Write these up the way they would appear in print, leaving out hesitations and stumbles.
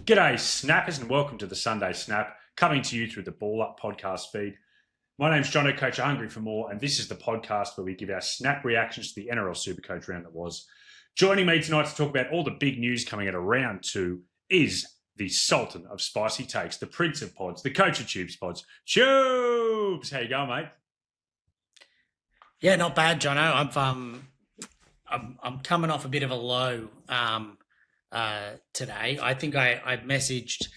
G'day, Snappers, and welcome to the Sunday Snap, coming to you through the Ballr podcast feed. My name's Jono, Coach Hungry for More, and this is the podcast where we give our snap reactions to the NRL SuperCoach round that was. Joining me tonight to talk about all the big news coming out of round two is the Sultan of Spicy Takes, the Prince of Pods, the Coach of Tubes Pods. Tubes! How you going, mate? Yeah, not bad, Jono. I'm coming off a bit of a low today. I think I messaged.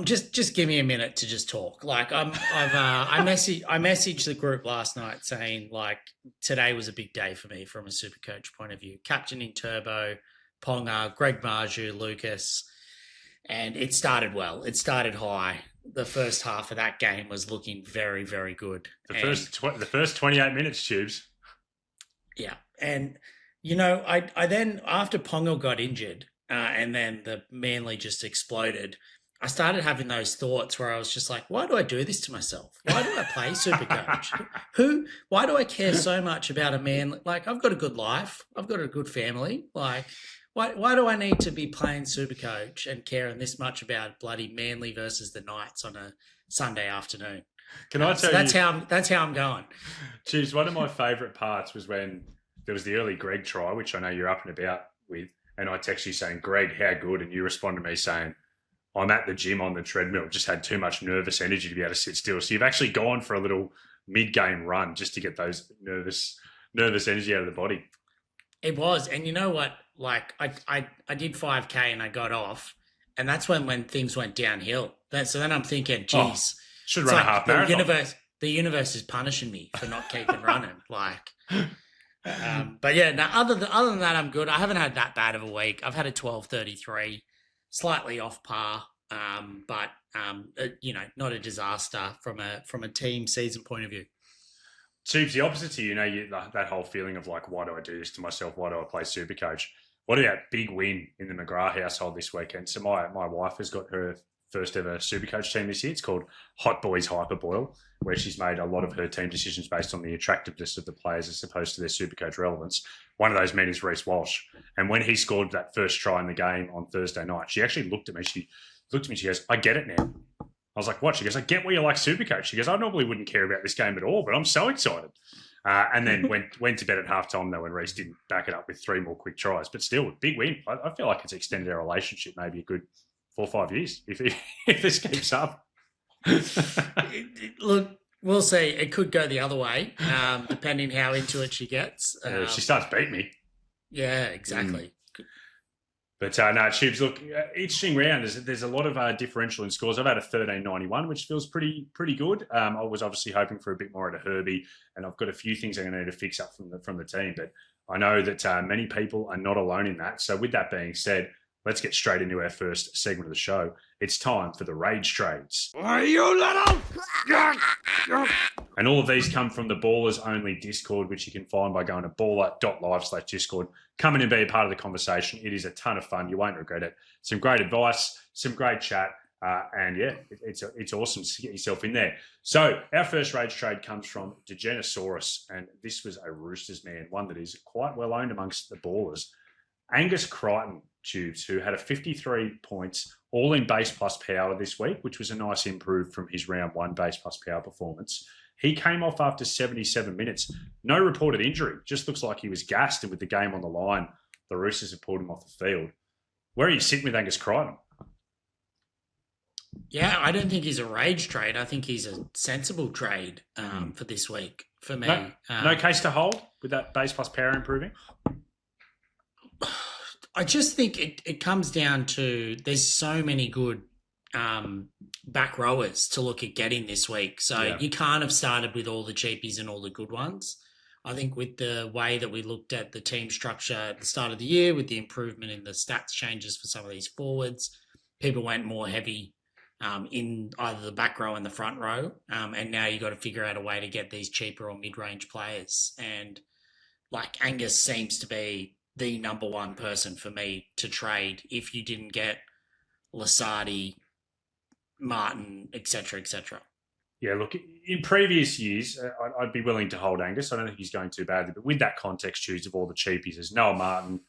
Just give me a minute to just talk. Like I messaged the group last night saying like today was a big day for me from a SuperCoach point of view. Captaining Turbo, Ponga, Greg Marju, Lucas, and it started well. It started high. The first half of that game was looking very, very good. The first 28 minutes, Tubes. Yeah, and you know, I then after Ponga got injured and then the Manly just exploded, I started having those thoughts where I was just like, why do I do this to myself? Why do I play SuperCoach? Why do I care so much about a man? Like, I've got a good life. I've got a good family. Like, why do I need to be playing SuperCoach and caring this much about bloody Manly versus the Knights on a Sunday afternoon? Can I tell so you? That's how I'm going. Geez, one of my favourite parts was when there was the early Greg try, which I know you're up and about with, and I text you saying, Greg, how good? And you responded to me saying, I'm at the gym on the treadmill, just had too much nervous energy to be able to sit still. So you've actually gone for a little mid-game run just to get those nervous energy out of the body. It was. And you know what? Like I did 5K and I got off, and that's when things went downhill. So then I'm thinking, geez, should run a half marathon. The universe is punishing me for not keeping running. Like, but yeah, no, other than that, I'm good. I haven't had that bad of a week. I've had a 12:33, slightly off par, but you know, not a disaster from a team season point of view. Tubes, the opposite to you know, that whole feeling of like, why do I do this to myself? Why do I play SuperCoach? What about big win in the McGrath household this weekend? So my wife has got her first ever SuperCoach team this year. It's called Hot Boys Hyperboil, where she's made a lot of her team decisions based on the attractiveness of the players as opposed to their SuperCoach relevance. One of those men is Reece Walsh. And when he scored that first try in the game on Thursday night, she actually looked at me. She goes, I get it now. I was like, what? She goes, I get why you like SuperCoach. She goes, I normally wouldn't care about this game at all, but I'm so excited. And then went to bed at halftime, though, when Reece didn't back it up with 3 more quick tries. But still, big win. I feel like it's extended our relationship maybe a good 4 or 5 years if this keeps up. Look, we'll see. It could go the other way, depending how into it she gets. She starts beating me. Yeah, exactly. But no, Tubes, look, interesting round. There's a lot of differential in scores. I've had a 13.91, which feels pretty good. I was obviously hoping for a bit more at a Herbie, and I've got a few things I'm going to need to fix up from the team. But I know that many people are not alone in that. So with that being said, let's get straight into our first segment of the show. It's time for the Rage Trades. Are you little? And all of these come from the Ballers Only Discord, which you can find by going to baller.live/Discord. Come in and be a part of the conversation. It is a ton of fun. You won't regret it. Some great advice, some great chat, and yeah, it's awesome to get yourself in there. So our first Rage Trade comes from Degenosaurus, and this was a Roosters man, one that is quite well owned amongst the Ballers. Angus Crichton, Tubes, who had a 53 points, all in base plus power this week, which was a nice improve from his round 1 base plus power performance. He came off after 77 minutes. No reported injury. Just looks like he was gassed, and with the game on the line, the Roosters have pulled him off the field. Where are you sitting with Angus Crichton? Yeah, I don't think he's a rage trade. I think he's a sensible trade for this week for me. No case to hold with that base plus power improving? I just think it comes down to there's so many good back rowers to look at getting this week. So you can't have started with all the cheapies and all the good ones. I think with the way that we looked at the team structure at the start of the year, with the improvement in the stats changes for some of these forwards, people went more heavy in either the back row and the front row. And now you've got to figure out a way to get these cheaper or mid-range players. And like Angus seems to be the number one person for me to trade if you didn't get Lasardi, Martin, etc., etc. Yeah, look, in previous years, I'd be willing to hold Angus. I don't think he's going too badly. But with that context, choose of all the cheapies, there's Noah Martin,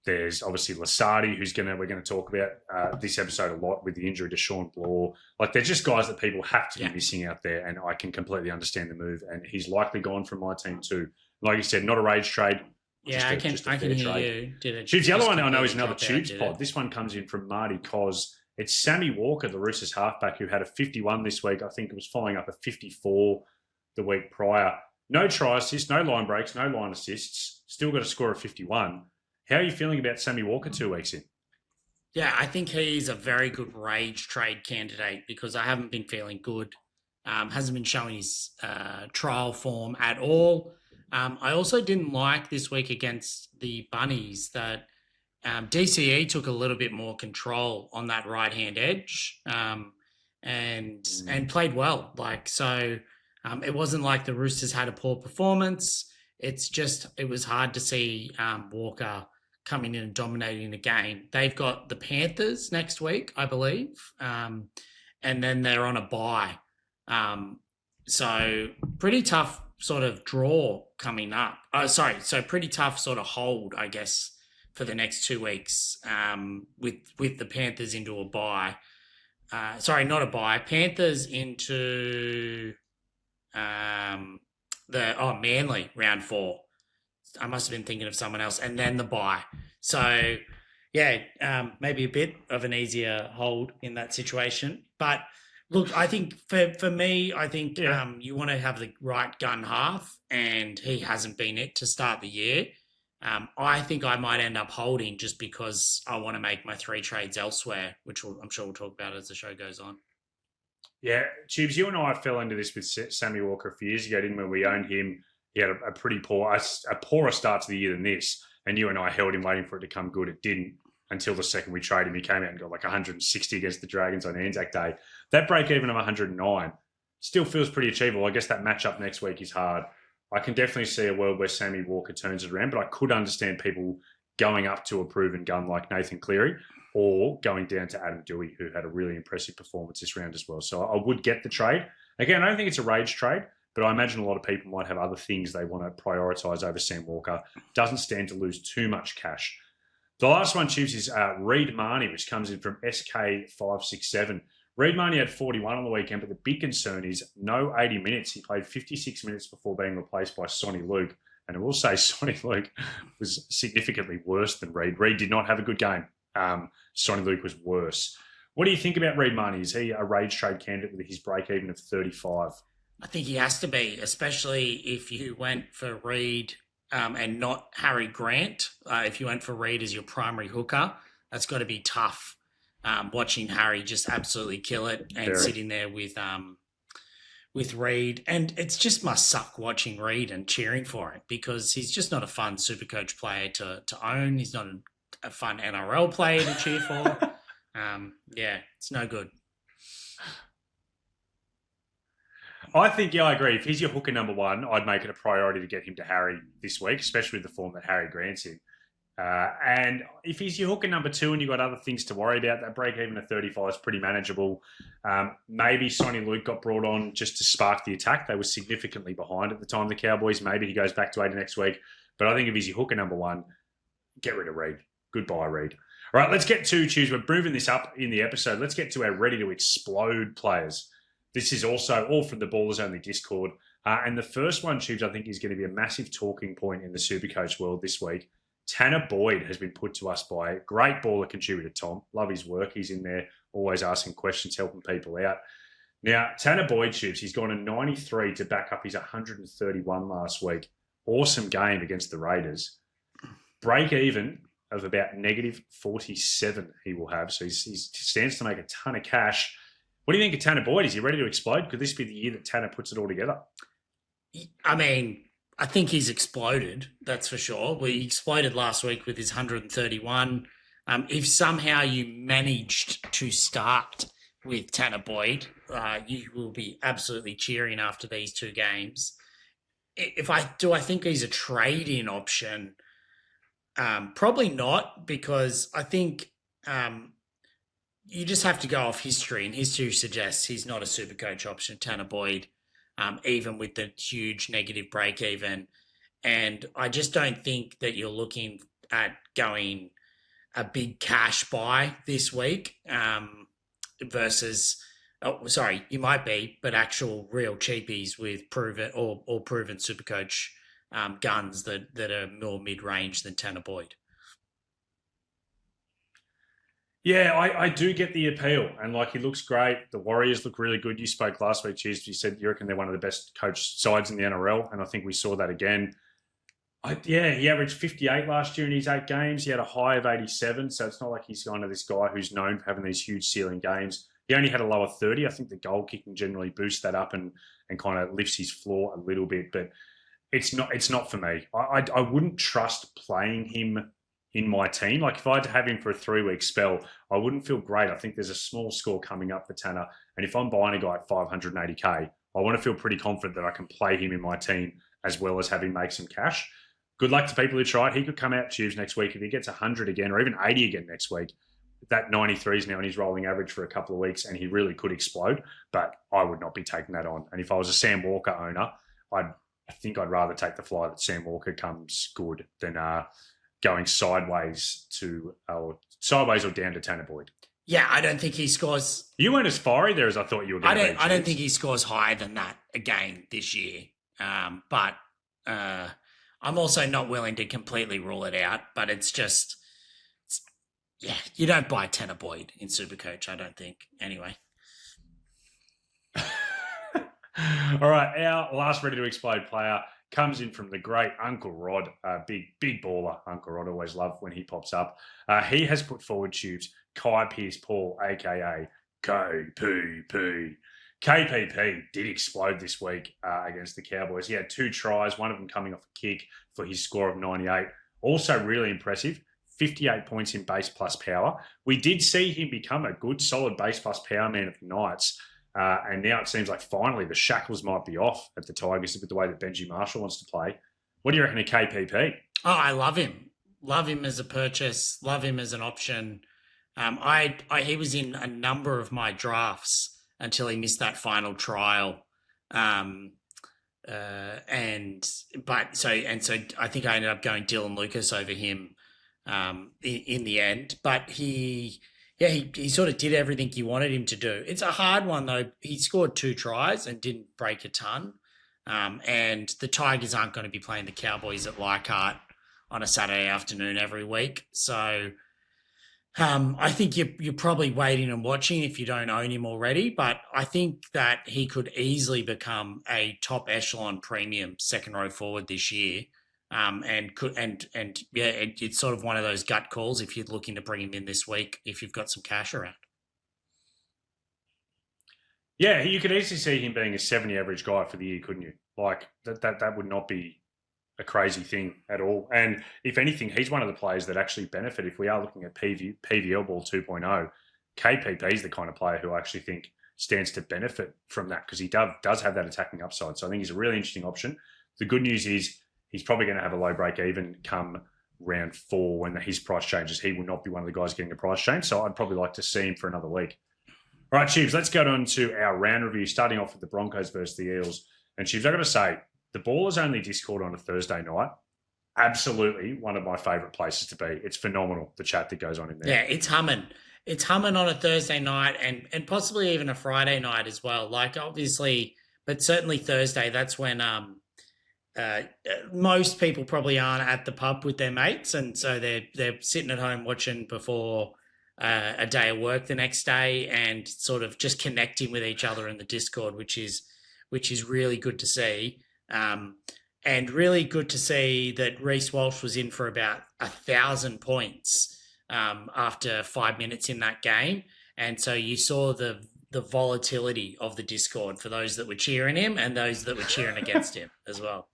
There's obviously Lasardi, we're going to talk about this episode a lot with the injury to Sean Ballr. Like, they're just guys that people have to be missing out there, and I can completely understand the move. And he's likely gone from my team too. Like you said, not a rage trade. Yeah, I can hear you. Tubes, the other one I know is another Tubes pod. This one comes in from Marty Cos. It's Sammy Walker, the Roosters halfback, who had a 51 this week. I think it was following up a 54 the week prior. No try assists, no line breaks, no line assists. Still got a score of 51. How are you feeling about Sammy Walker 2 weeks in? Yeah, I think he's a very good rage trade candidate because I haven't been feeling good. Hasn't been showing his trial form at all. I also didn't like this week against the Bunnies that DCE took a little bit more control on that right-hand edge and played well. It wasn't like the Roosters had a poor performance. It was hard to see Walker coming in and dominating the game. They've got the Panthers next week, I believe, and then they're on a bye. So pretty tough sort of draw coming up. So pretty tough sort of hold, I guess, for the next 2 weeks with the Panthers into a bye. Not a bye. Panthers into Manly round 4. I must have been thinking of someone else, and then the bye. So, maybe a bit of an easier hold in that situation. But look, I think for me, you want to have the right gun half, and he hasn't been it to start the year. I think I might end up holding just because I want to make my 3 trades elsewhere, which I'm sure we'll talk about as the show goes on. Yeah, Tubes, you and I fell into this with Sammy Walker a few years ago, didn't we? We owned him. He had a pretty poorer start to the year than this, and you and I held him waiting for it to come good. It didn't until the second we traded him. He came out and got like 160 against the Dragons on Anzac Day. That break even of 109 still feels pretty achievable. I guess that matchup next week is hard. I can definitely see a world where Sammy Walker turns it around, but I could understand people going up to a proven gun like Nathan Cleary or going down to Adam Doueihi, who had a really impressive performance this round as well. So I would get the trade. Again, I don't think it's a rage trade, but I imagine a lot of people might have other things they want to prioritise over Sam Walker. Doesn't stand to lose too much cash. The last one, Tubes, is Reed Marnie, which comes in from SK567. Reed Marnie had 41 on the weekend, but the big concern is no 80 minutes. He played 56 minutes before being replaced by Sonny Luke. And I will say Sonny Luke was significantly worse than Reed. Reed did not have a good game. Sonny Luke was worse. What do you think about Reed Marnie? Is he a rage trade candidate with his break-even of 35? I think he has to be, especially if you went for Reed and not Harry Grant. If you went for Reed as your primary hooker, that's got to be tough. Watching Harry just absolutely kill it and sitting there with Reed. And it's just must suck watching Reed and cheering for him because he's just not a fun SuperCoach player to own. He's not a fun NRL player to cheer for. It's no good. I think, I agree. If he's your hooker number one, I'd make it a priority to get him to Harry this week, especially with the form that Harry Grant's in. And if he's your hooker number 2 and you've got other things to worry about, that break even at 35 is pretty manageable. Maybe Sonny Luke got brought on just to spark the attack. They were significantly behind at the time, the Cowboys. Maybe he goes back to 80 next week. But I think if he's your hooker number 1, get rid of Reed. Goodbye, Reed. All right, let's get to choose. We're moving this up in the episode. Let's get to our ready to explode players. This is also all from the Ballers Only Discord. And the first one, Tubes, I think is going to be a massive talking point in the SuperCoach world this week. Tanner Boyd has been put to us by a great baller contributor, Tom. Love his work. He's in there always asking questions, helping people out. Now, Tanner Boyd, Tubes, he's gone a 93 to back up his 131 last week. Awesome game against the Raiders. Break even of about negative 47 he will have. So he stands to make a ton of cash. What do you think of Tanner Boyd? Is he ready to explode? Could this be the year that Tanner puts it all together? I mean, I think he's exploded, that's for sure. He exploded last week with his 131. If somehow you managed to start with Tanner Boyd, you will be absolutely cheering after these 2 games. I think he's a trade-in option? Probably not, because I think you just have to go off history, and history suggests he's not a SuperCoach option, Tanner Boyd, even with the huge negative break even. And I just don't think that you're looking at going a big cash buy this week versus, you might be, but actual real cheapies with proven or proven Supercoach guns that are more mid-range than Tanner Boyd. Yeah, I do get the appeal, and he looks great. The Warriors look really good. You spoke last week, Cheers. You said you reckon they're one of the best coached sides in the NRL, and I think we saw that again. He averaged 58 last year in his 8 games. He had a high of 87, so it's not like he's kind of this guy who's known for having these huge ceiling games. He only had a lower 30. I think the goal kicking generally boosts that up and kind of lifts his floor a little bit, but it's not for me. I wouldn't trust playing him in my team. If I had to have him for a 3-week spell, I wouldn't feel great. I think there's a small score coming up for Tanner, and if I'm buying a guy at 580k, I want to feel pretty confident that I can play him in my team as well as have him make some cash. Good luck to people who try it. He could come out Tubes next week. If he gets 100 again or even 80 again next week, that 93 is now in his rolling average for a couple of weeks, and he really could explode, but I would not be taking that on. And if I was a Sam Walker owner, I think I'd rather take the fly that Sam Walker comes good than going sideways or down to Tanner Boyd. Yeah, I don't think he scores. You weren't as fiery there as I thought you were going to be. I don't think he scores higher than that again this year. But I'm also not willing to completely rule it out. But it's just, you don't buy Tanner Boyd in Supercoach, I don't think. Anyway. All right, our last ready to explode player comes in from the great Uncle Rod, big baller. Uncle Rod, always love when he pops up. He has put forward Tubes Kai Pearce-Paul, a.k.a. KPP. KPP did explode this week against the Cowboys. He had 2 tries, one of them coming off a kick for his score of 98. Also really impressive, 58 points in base plus power. We did see him become a good, solid base plus power man at the Knights. And now it seems like finally the shackles might be off at the Tigers with the way that Benji Marshall wants to play. What do you reckon of KPP? Oh, I love him. Love him as a purchase. Love him as an option. He was in a number of my drafts until he missed that final trial. So I think I ended up going Dylan Lucas over him in the end. But he sort of did everything you wanted him to do. It's a hard one, though. He scored 2 tries and didn't break a ton. And the Tigers aren't going to be playing the Cowboys at Leichhardt on a Saturday afternoon every week. So I think you're probably waiting and watching if you don't own him already. But I think that he could easily become a top echelon premium second row forward this year. It's sort of one of those gut calls if you're looking to bring him in this week if you've got some cash around. Yeah, you could easily see him being a 70 average guy for the year, couldn't you? That would not be a crazy thing at all. And if anything, he's one of the players that actually benefit if we are looking at PVL ball 2.0. KPP is the kind of player who I actually think stands to benefit from that because he does have that attacking upside. So I think he's a really interesting option. The good news is he's probably going to have a low break even come round 4 when his price changes. He will not be one of the guys getting a price change. So I'd probably like to see him for another week. All right, Tubes, let's go on to our round review, starting off with the Broncos versus the Eels. And Tubes, I've got to say, the Ballers only Discord on a Thursday night. Absolutely one of my favourite places to be. It's phenomenal, the chat that goes on in there. Yeah, it's humming. It's humming on a Thursday night and possibly even a Friday night as well. Obviously, but certainly Thursday, that's when most people probably aren't at the pub with their mates, and so they're sitting at home watching before a day of work the next day and sort of just connecting with each other in the Discord, which is really good to see. And really good to see that Reece Walsh was in for about 1,000 points after 5 minutes in that game. And so you saw the volatility of the Discord for those that were cheering him and those that were cheering against him as well.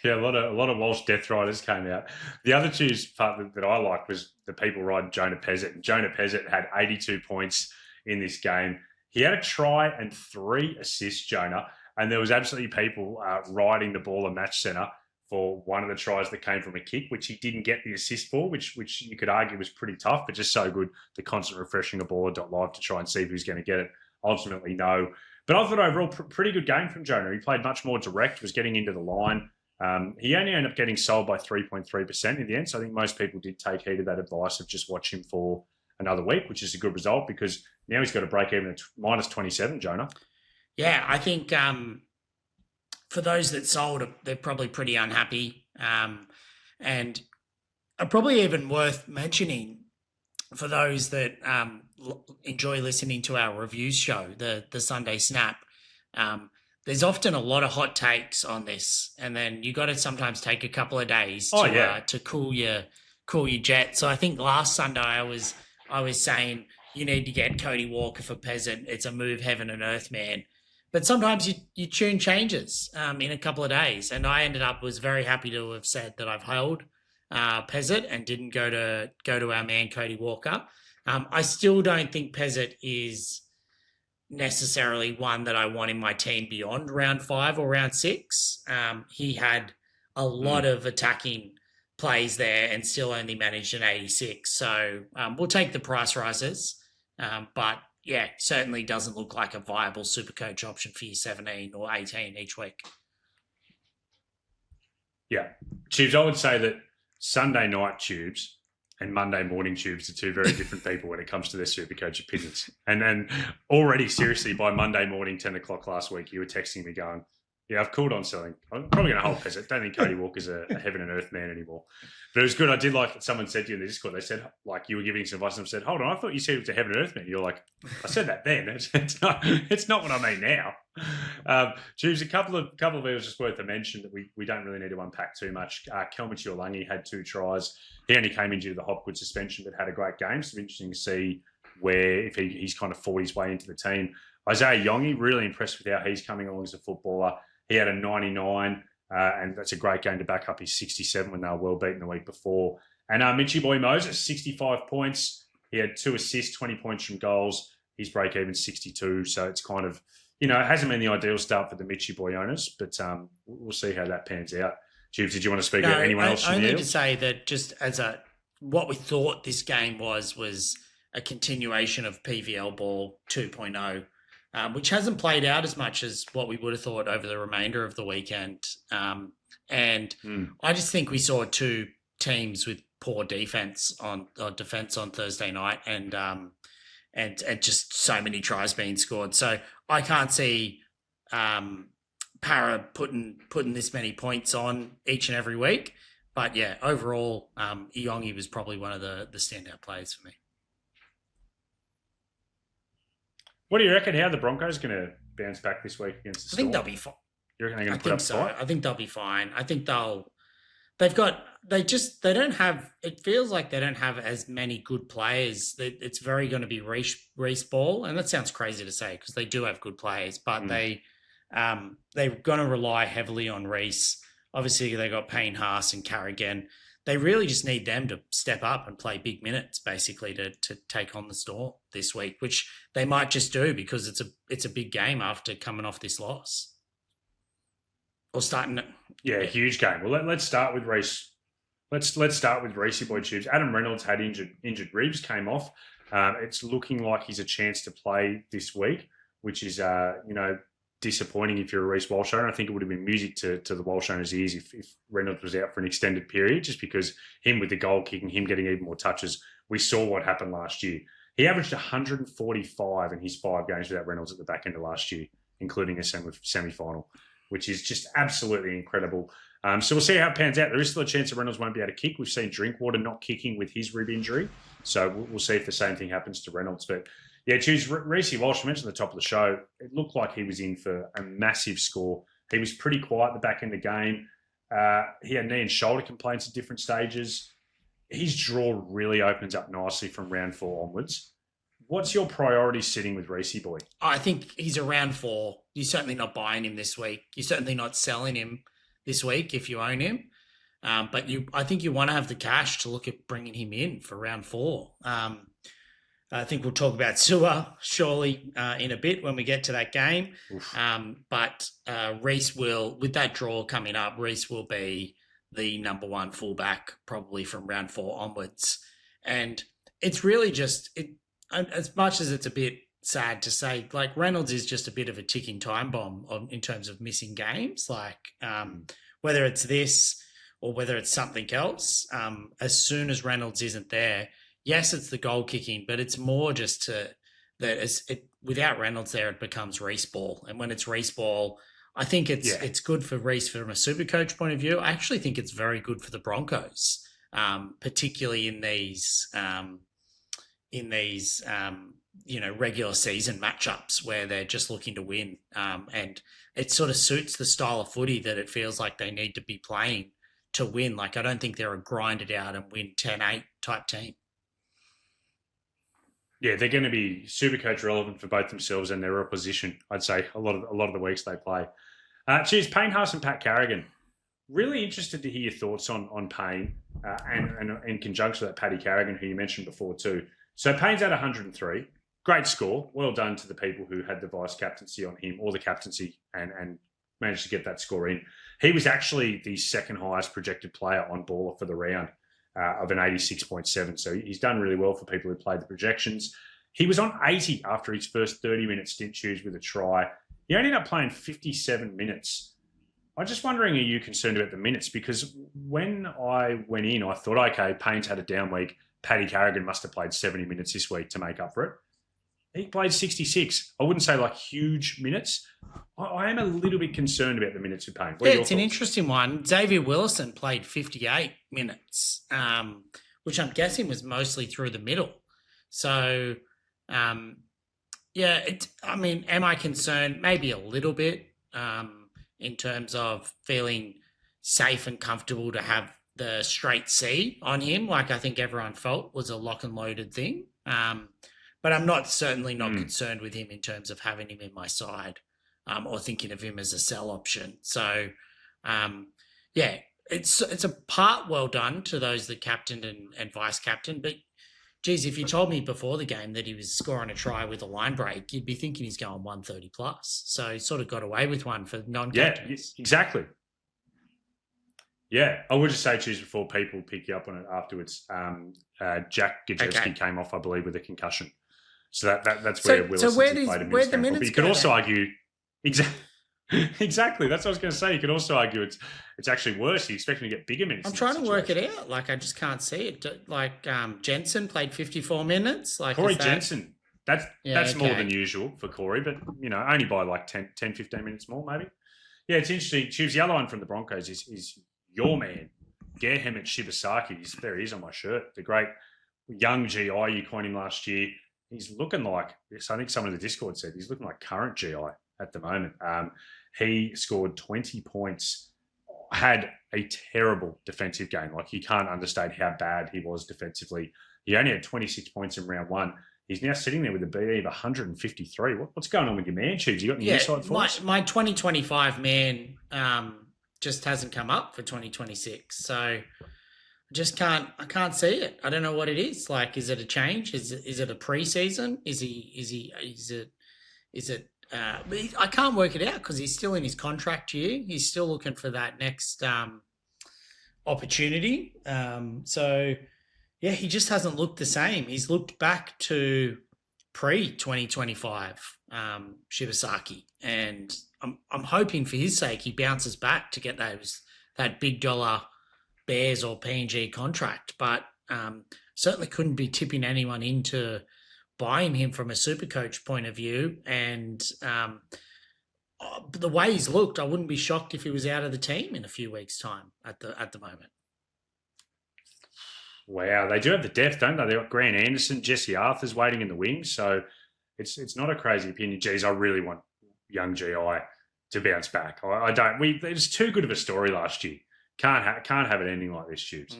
Yeah, a lot of Walsh Death Riders came out. The other Tues part that I liked was the people riding Jonah Pezzett. And Jonah Pezzett had 82 points in this game. He had a try and 3 assists, Jonah. And there was absolutely people riding the Ballr match centre for one of the tries that came from a kick, which he didn't get the assist for, which you could argue was pretty tough, but just so good, the constant refreshing of Ballr.live to try and see who's going to get it. Ultimately, no. But I thought overall, pretty good game from Jonah. He played much more direct, was getting into the line, He only ended up getting sold by 3.3% in the end. So I think most people did take heed of that advice of just watch him for another week, which is a good result because now he's got a break even at minus 27, Jonah. Yeah, I think for those that sold, they're probably pretty unhappy. And probably even worth mentioning for those that enjoy listening to our reviews show, the Sunday Snap. There's often a lot of hot takes on this, and then you got to sometimes take a couple of days to cool your jet. So I think last Sunday I was saying you need to get Cody Walker for Peasant. It's a move heaven and earth, man. But sometimes your tune changes in a couple of days, and I was very happy to have said that I've held Peasant and didn't go to our man Cody Walker. I still don't think Peasant is necessarily one that I want in my team beyond round 5 or round 6. He had a lot of attacking plays there and still only managed an 86. So we'll take the price rises. But yeah, certainly doesn't look like a viable SuperCoach option for your 17 or 18 each week. Yeah. Tubes, I would say that Sunday night Tubes and Monday morning Tubes are two very different people when it comes to their SuperCoach opinions. And then already, seriously, by Monday morning, 10 o'clock last week, you were texting me going, yeah, I've called on selling. I'm probably going to hold Peasant. Don't think Cody Walker's a heaven and earth man anymore. But it was good. I did like that someone said to you in the Discord, they said, like, you were giving some advice and said, hold on, I thought you said it was a heaven and earth man. You're like, I said that then. It's not what I mean now. Tubes, a couple of it was just worth a mention that we don't really need to unpack too much. Kelvin Tuolangi had 2 tries. He only came in due to the Hopgood suspension, but had a great game. So it's interesting to see where if he's kind of fought his way into the team. Isaiah Yongi, really impressed with how he's coming along as a footballer. He had a 99, and that's a great game to back up his 67 when they were well beaten the week before. And Mitchy Boy Moses, 65 points. He had 2 assists, 20 points from goals. His break even 62. So it's kind of, it hasn't been the ideal start for the Mitchy Boy owners, but we'll see how that pans out. Tubes, did you want to speak about anyone else? I need to say that just as what we thought this game was a continuation of PVL ball 2.0. Which hasn't played out as much as what we would have thought over the remainder of the weekend. I just think we saw 2 teams with poor defense on Thursday night and just so many tries being scored. So I can't see Para putting this many points on each and every week. But yeah, overall, Iongi was probably one of the standout players for me. What do you reckon? How are the Broncos going to bounce back this week against the Storm? I think they'll be fine. You reckon they're going to put up a fight? I think they'll be fine. I think they don't have, it feels like they don't have as many good players. It's very going to be Reece Ball. And that sounds crazy to say because they do have good players, but they're going to rely heavily on Reece. Obviously, they got Payne Haas and Carrigan. They really just need them to step up and play big minutes, basically, to take on the Storm this week, which they might just do because it's a big game after coming off this loss. Or starting it. Yeah, huge game. Well, let's start with Reece. Let's start with Reece Boy Tubes. Adam Reynolds had injured ribs, came off. It's looking like he's a chance to play this week, which is disappointing if you're a Reece Walsh owner. I think it would have been music to the Walsh owners' ears if Reynolds was out for an extended period, just because him with the goal kicking, him getting even more touches. We saw what happened last year. He averaged 145 in his 5 games without Reynolds at the back end of last year, including a semi-final, which is just absolutely incredible. So we'll see how it pans out. There is still a chance that Reynolds won't be able to kick. We've seen Drinkwater not kicking with his rib injury. So we'll see if the same thing happens to Reynolds. But yeah, choose Reece Walsh. I mentioned at the top of the show, it looked like he was in for a massive score. He was pretty quiet at the back end of the game. He had knee and shoulder complaints at different stages. His draw really opens up nicely from round 4 onwards. What's your priority sitting with Reece Boy? I think he's around 4. You're certainly not buying him this week. You're certainly not selling him this week if you own him. But I think you want to have the cash to look at bringing him in for round 4. I think we'll talk about Sua surely in a bit when we get to that game. But Reece will, with that draw coming up, Reece will be the number 1 fullback probably from round 4 onwards. And it's really just, as much as it's a bit sad to say, like Reynolds is just a bit of a ticking time bomb in terms of missing games. Like whether it's this or whether it's something else, as soon as Reynolds isn't there, yes, it's the goal kicking, but it's more just without Reynolds there, it becomes Reece Ball. And when it's Reece Ball, I think it's good for Reece from a Supercoach point of view. I actually think it's very good for the Broncos, particularly in these regular season matchups where they're just looking to win. And it sort of suits the style of footy that it feels like they need to be playing to win. Like, I don't think they're a grind it out and win 10-8 type team. Yeah, they're going to be Supercoach relevant for both themselves and their opposition. I'd say a lot of the weeks they play. Cheers, Payne Haas and Pat Carrigan. Really interested to hear your thoughts on Payne and in conjunction with that Paddy Carrigan, who you mentioned before too. So Payne's at 103. Great score. Well done to the people who had the vice captaincy on him or the captaincy and managed to get that score in. He was actually the second highest projected player on Ballr for the round of an 86.7. So he's done really well for people who played the projections. He was on 80 after his first 30-minute stint choose with a try. He only ended up playing 57 minutes. I'm just wondering, are you concerned about the minutes? Because when I went in, I thought, okay, Payne's had a down week. Paddy Carrigan must have played 70 minutes this week to make up for it. He played 66. I wouldn't say like huge minutes. I am a little bit concerned about the minutes of Payne. Yeah, it's an interesting one. Xavier Willison played 58 minutes, which I'm guessing was mostly through the middle. So, am I concerned? Maybe a little bit in terms of feeling safe and comfortable to have the straight C on him, like I think everyone felt was a lock and loaded thing. But I'm certainly not concerned with him in terms of having him in my side or thinking of him as a sell option. So, it's a part well done to those that captained and vice captained. But, geez, if you told me before the game that he was scoring a try with a line break, you'd be thinking he's going 130 plus. So he sort of got away with one for non-captains. Yeah, exactly. Yeah, I would just say, choose before people pick you up on it afterwards. Jack Gajewski came off, I believe, with a concussion. So that's where Willis played a minutes. But you could also argue exactly. That's what I was going to say. You could also argue it's actually worse. You expect him to get bigger minutes. I'm trying to work it out. Like, I just can't see it. Like, Jensen played 54 minutes. Like Corey Jensen. That's more than usual for Corey, but only by like 10, 15 minutes more maybe. Yeah, it's interesting. Choose the other one from the Broncos is your man, Gerhemet Shibasaki. There he is on my shirt. The great young GI you coined him last year. He's looking like, I think someone in the Discord said, he's looking like current GI at the moment. He scored 20 points, had a terrible defensive game. Like, you can't understate how bad he was defensively. He only had 26 points in round one. He's now sitting there with a BE of 153. What's going on with your man, Tubes? You got any insight for us? My 2025 man just hasn't come up for 2026. So I can't see it. I don't know what it is. Like, is it a change? Is it a preseason? I can't work it out because he's still in his contract year. He's still looking for that next opportunity. He just hasn't looked the same. He's looked back to pre-2025 Shibasaki, and I'm hoping for his sake he bounces back to get that big dollar Bears or PNG contract, but certainly couldn't be tipping anyone into buying him from a Supercoach point of view. And the way he's looked, I wouldn't be shocked if he was out of the team in a few weeks' time at the moment. Wow, they do have the depth, don't they? They've got Grant Anderson, Jesse Arthur's waiting in the wings, so it's not a crazy opinion. Geez, I really want young GI to bounce back. I don't. It was too good of a story last year. Can't have it ending like this, Tubes.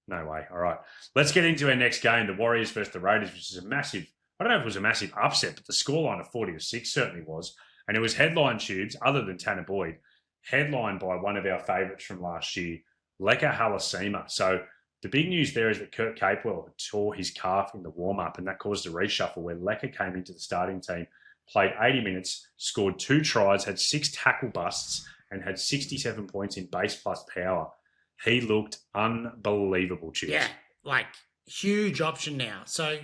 No way. All right. Let's get into our next game, the Warriors versus the Raiders, which is a massive, I don't know if it was a massive upset, but the scoreline of 40-6 certainly was. And it was headline, Tubes, other than Tanner Boyd, headlined by one of our favourites from last year, Leka Halasima. So the big news there is that Kurt Capewell tore his calf in the warm-up, and that caused a reshuffle where Leka came into the starting team, played 80 minutes, scored 2 tries, had 6 tackle busts, and had 67 points in base plus power. He looked unbelievable, Tubes. Yeah, like huge option now. So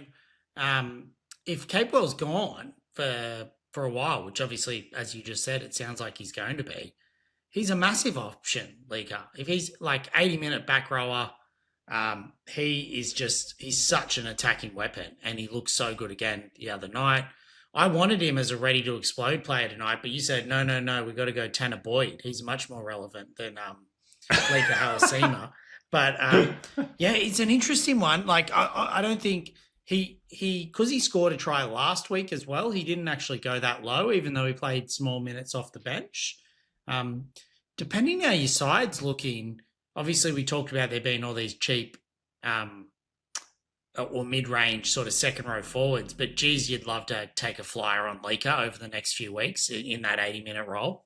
if Capewell's gone for a while, which obviously, as you just said, it sounds like he's going to be, he's a massive option, Leaker. If he's like 80-minute back rower, he's such an attacking weapon, and he looks so good again the other night. I wanted him as a ready-to-explode player tonight, but you said, no, we've got to go Tanner Boyd. He's much more relevant than Leaker Halasima. But, yeah, it's an interesting one. Like, I don't think because he scored a try last week as well, he didn't actually go that low, even though he played small minutes off the bench. Depending how your side's looking, obviously we talked about there being all these cheap or mid-range sort of second-row forwards, but geez, you'd love to take a flyer on Leaker over the next few weeks in that 80-minute role.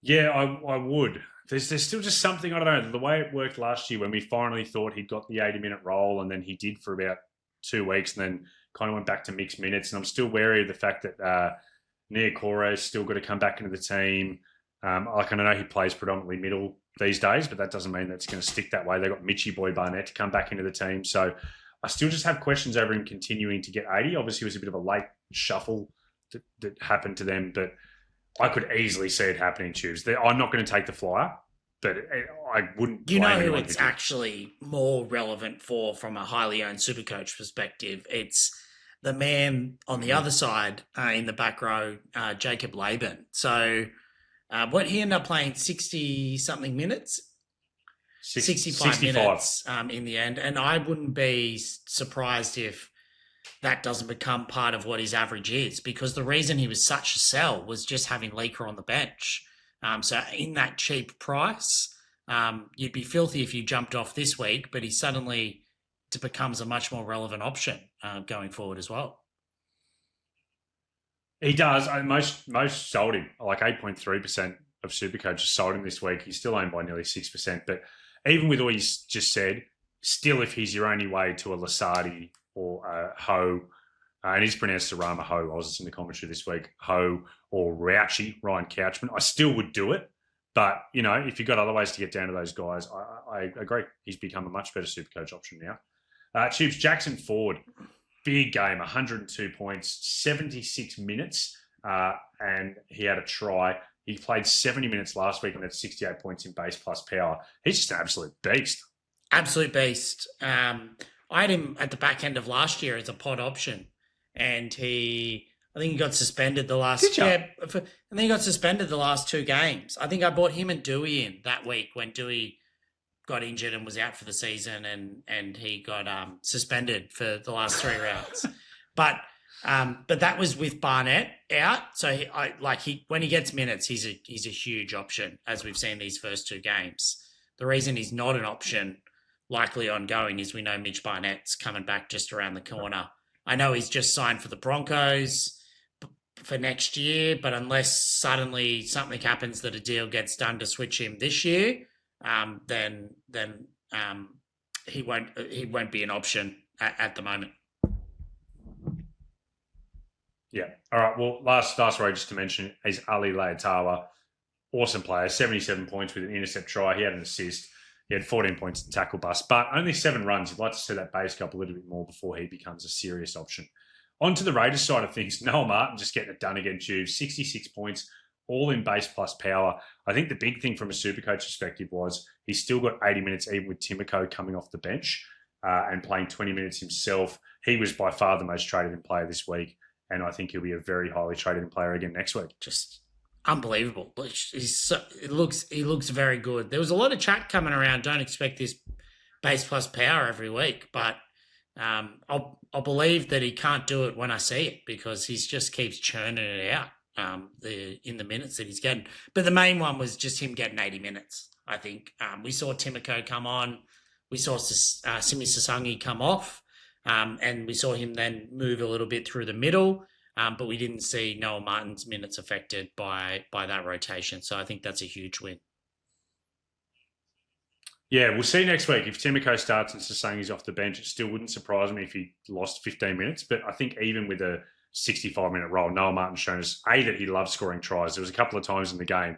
Yeah, I would. There's still just something, I don't know, the way it worked last year when we finally thought he'd got the 80-minute role, and then he did for about 2 weeks and then kind of went back to mixed minutes. And I'm still wary of the fact that Niokoro's still got to come back into the team. I know he plays predominantly middle these days, but that doesn't mean that's going to stick that way. They've got Mitchy Boy Barnett to come back into the team. So I still just have questions over him continuing to get 80. Obviously, it was a bit of a late shuffle that happened to them, but I could easily see it happening, Tubes. I'm not going to take the flyer, but I wouldn't. You know who it's actually more relevant for from a highly owned Supercoach perspective? It's the man on the other side in the back row, Jacob Laban. So he ended up playing 60-something minutes? 65 minutes in the end. And I wouldn't be surprised if that doesn't become part of what his average is, because the reason he was such a sell was just having Leaker on the bench. So in that cheap price, you'd be filthy if you jumped off this week, but he suddenly becomes a much more relevant option going forward as well. He does. Most sold him, like 8.3% of Supercoaches sold him this week. He's still owned by nearly 6%. But even with all you just said, still if he's your only way to a Lasardi or a Ho, and he's pronounced Sarama Ho, I was listening to commentary this week, Ho or Rauchi, Ryan Couchman, I still would do it. But, if you've got other ways to get down to those guys, I agree. He's become a much better Supercoach option now. Tubes, Jackson Ford, big game, 102 points, 76 minutes, and he had a try. He played 70 minutes last week and had 68 points in base plus power. He's just an absolute beast. Absolute beast. I had him at the back end of last year as a pod option, and I think he got suspended the last. And then he got suspended the last 2 games. I think I bought him and Dewey in that week when Dewey got injured and was out for the season, and he got suspended for the last 3 rounds. But that was with Barnett out. So when he gets minutes, he's a huge option, as we've seen these first 2 games. The reason he's not an option likely ongoing is we know Mitch Barnett's coming back just around the corner. I know he's just signed for the Broncos for next year, but unless suddenly something happens that a deal gets done to switch him this year, then he won't be an option at the moment. Yeah. All right. Well, last row just to mention is Ali Leotawa. Awesome player, 77 points with an intercept try. He had an assist. He had 14 points in tackle bust, but only 7 runs. You'd like to see that base go up a little bit more before he becomes a serious option. On to the Raiders side of things, Noah Martin just getting it done again, Tubes. 66 points, all in base plus power. I think the big thing from a Supercoach perspective was he's still got 80 minutes, even with Timoko coming off the bench and playing 20 minutes himself. He was by far the most traded in player this week, and I think he'll be a very highly traded in player again next week. Just unbelievable. He looks very good. There was a lot of chat coming around. Don't expect this base plus power every week, but I'll believe that he can't do it when I see it, because he just keeps churning it out in the minutes that he's getting. But the main one was just him getting 80 minutes. I think we saw Timoko come on, we saw Simi Sasangi come off, and we saw him then move a little bit through the middle. But we didn't see Noah Martin's minutes affected by that rotation. So I think that's a huge win. Yeah, we'll see next week. If Timoko starts and Sasangi's off the bench, it still wouldn't surprise me if he lost 15 minutes. But I think even with a 65-minute role, Noah Martin's shown us, that he loves scoring tries. There was a couple of times in the game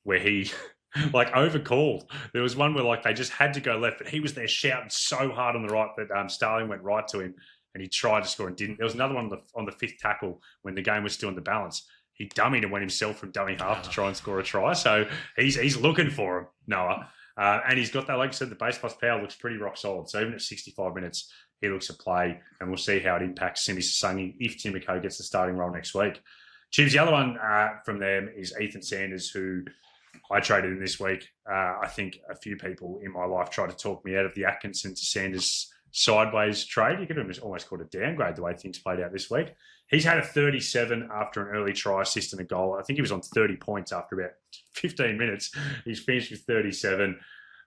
where he overcalled. There was one where they just had to go left, but he was there shouting so hard on the right that Starling went right to him. And he tried to score and didn't. There was another one on the 5th tackle when the game was still in the balance. he dummied and went himself from dummy half to try and score a try. So he's looking for him, Noah. And he's got that, like I said, the base plus power looks pretty rock solid. So even at 65 minutes, he looks to play, and we'll see how it impacts Simi Sasangi if Timoko gets the starting role next week. Tubes, the other one from them is Ethan Sanders, who I traded in this week. I think a few people in my life tried to talk me out of the Atkinson to Sanders sideways trade. You could have almost called it a downgrade the way things played out this week. He's had a 37 after an early try, assist and a goal. I think he was on 30 points after about 15 minutes. He's finished with 37.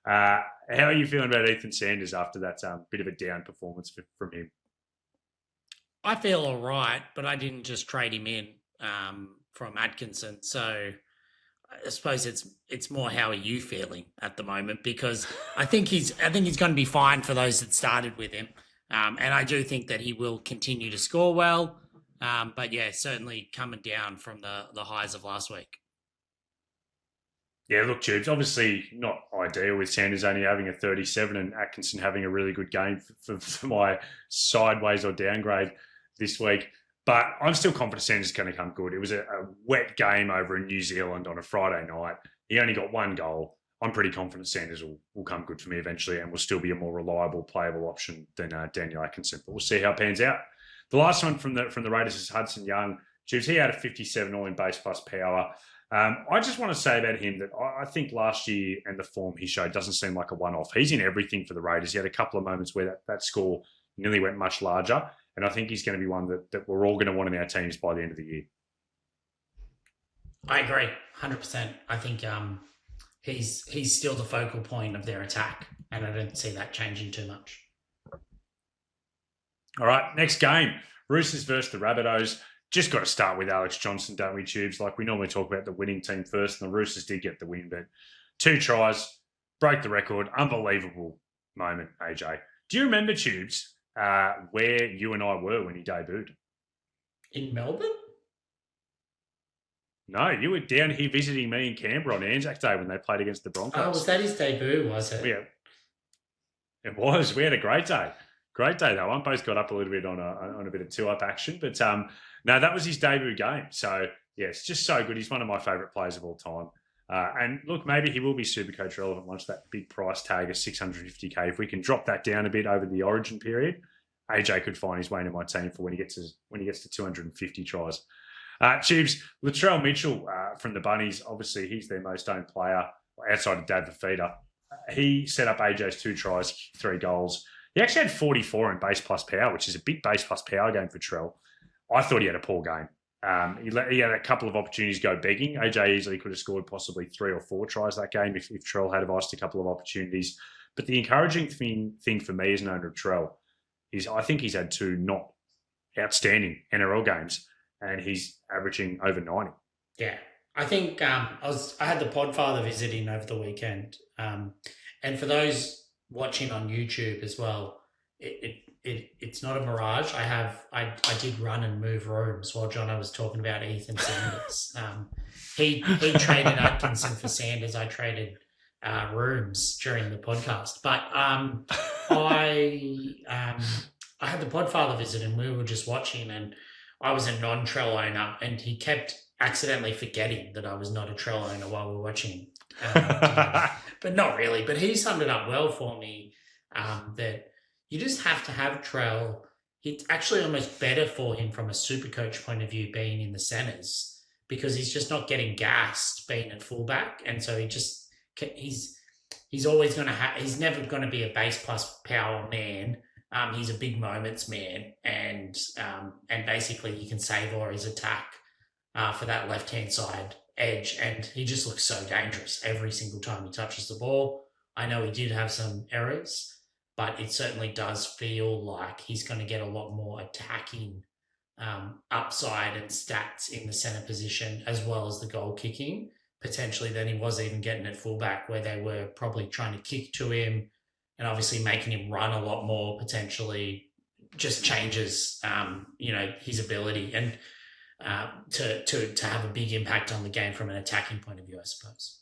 How are you feeling about Ethan Sanders after that bit of a down performance from him? I feel all right, but I didn't just trade him in from Atkinson. So I suppose it's more how are you feeling at the moment, because I think he's going to be fine for those that started with him, and I do think that he will continue to score well. But yeah, certainly coming down from the highs of last week. Yeah, look, Tubes, obviously not ideal with Sanders only having a 37 and Atkinson having a really good game for my sideways or downgrade this week. But I'm still confident Sanders is going to come good. It was a wet game over in New Zealand on a Friday night. He only got one goal. I'm pretty confident Sanders will come good for me eventually and will still be a more reliable, playable option than Daniel Atkinson. But we'll see how it pans out. The last one from the Raiders is Hudson Young. Tubes, he had a 57 all in base plus power. I just want to say about him that I think last year and the form he showed doesn't seem like a one-off. He's in everything for the Raiders. He had a couple of moments where that score nearly went much larger, and I think he's going to be one that we're all going to want in our teams by the end of the year. I agree, 100%. I think he's still the focal point of their attack, and I don't see that changing too much. All right, next game, Roosters versus the Rabbitohs. Just got to start with Alex Johnson, don't we, Tubes? Like we normally talk about the winning team first, and the Roosters did get the win, but 2 tries, broke the record, unbelievable moment, AJ. Do you remember, Tubes, where you and I were when he debuted? In Melbourne? No, you were down here visiting me in Canberra on Anzac Day when they played against the Broncos. Oh, was that his debut, was it? Yeah, it was. We had a great day. Great day, though. I both got up a little bit on a bit of two-up action, but no, that was his debut game. So, yeah, it's just so good. He's one of my favourite players of all time. And look, maybe he will be SuperCoach relevant once that big price tag of $650K. If we can drop that down a bit over the Origin period, AJ could find his way into my team for when he gets to 250 tries. Tubes, Latrell Mitchell from the Bunnies, obviously he's their most owned player outside of Dad the Feeder. He set up AJ's 2 tries, 3 goals. He actually had 44 in base plus power, which is a big base plus power game for Trell. I thought he had a poor game. He had a couple of opportunities go begging. AJ easily could have scored possibly 3 or 4 tries that game if Trell had iced a couple of opportunities. But the encouraging thing for me as an owner of Trell is I think he's had 2 not outstanding NRL games, and he's averaging over 90. Yeah, I think I had the Podfather visit in over the weekend, and for those watching on YouTube as well, it's not a mirage. I did run and move rooms while Jono was talking about Ethan Sanders. He traded Atkinson for Sanders. I traded rooms during the podcast, but I had the Podfather visit and we were just watching, and I was a non-Trell owner, and he kept accidentally forgetting that I was not a Trell owner while we were watching. But not really. But he summed it up well for me, that you just have to have Trell. It's actually almost better for him from a SuperCoach point of view being in the centres, because he's just not getting gassed being at fullback. And so he's always going to he's never going to be a base plus power man. He's a big moments man, and basically he can save all his attack for that left-hand side edge, and he just looks so dangerous every single time he touches the ball. I know he did have some errors, but it certainly does feel like he's going to get a lot more attacking upside and stats in the centre position, as well as the goal kicking, potentially, than he was even getting at fullback, where they were probably trying to kick to him and obviously making him run a lot more, potentially just changes, his ability and to have a big impact on the game from an attacking point of view, I suppose.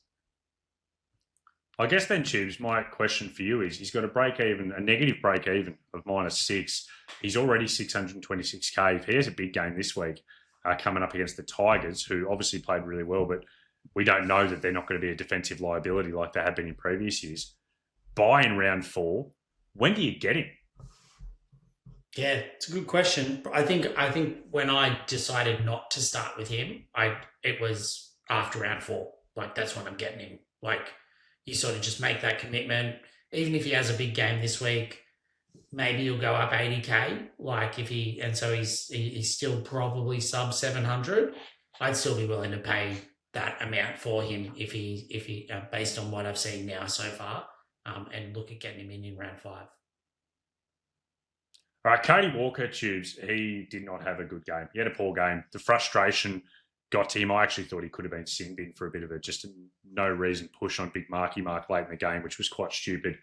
I guess then, Tubes, my question for you is, he's got a negative break even of -6. He's already 626K. If he has a big game this week, coming up against the Tigers, who obviously played really well, but we don't know that they're not going to be a defensive liability like they have been in previous years. Buy in round 4. When do you get him? Yeah, it's a good question. I think when I decided not to start with him, it was after round 4. Like, that's when I'm getting him. Like, you sort of just make that commitment. Even if he has a big game this week, maybe he'll go up 80K. Like, so he's still probably sub 700. I'd still be willing to pay that amount for him if he based on what I've seen now so far, and look at getting him in round 5. All right, Cody Walker, Tubes, he did not have a good game. He had a poor game. The frustration got to him. I actually thought he could have been sin bin for a bit of a no reason push on Big Marky Mark late in the game, which was quite stupid.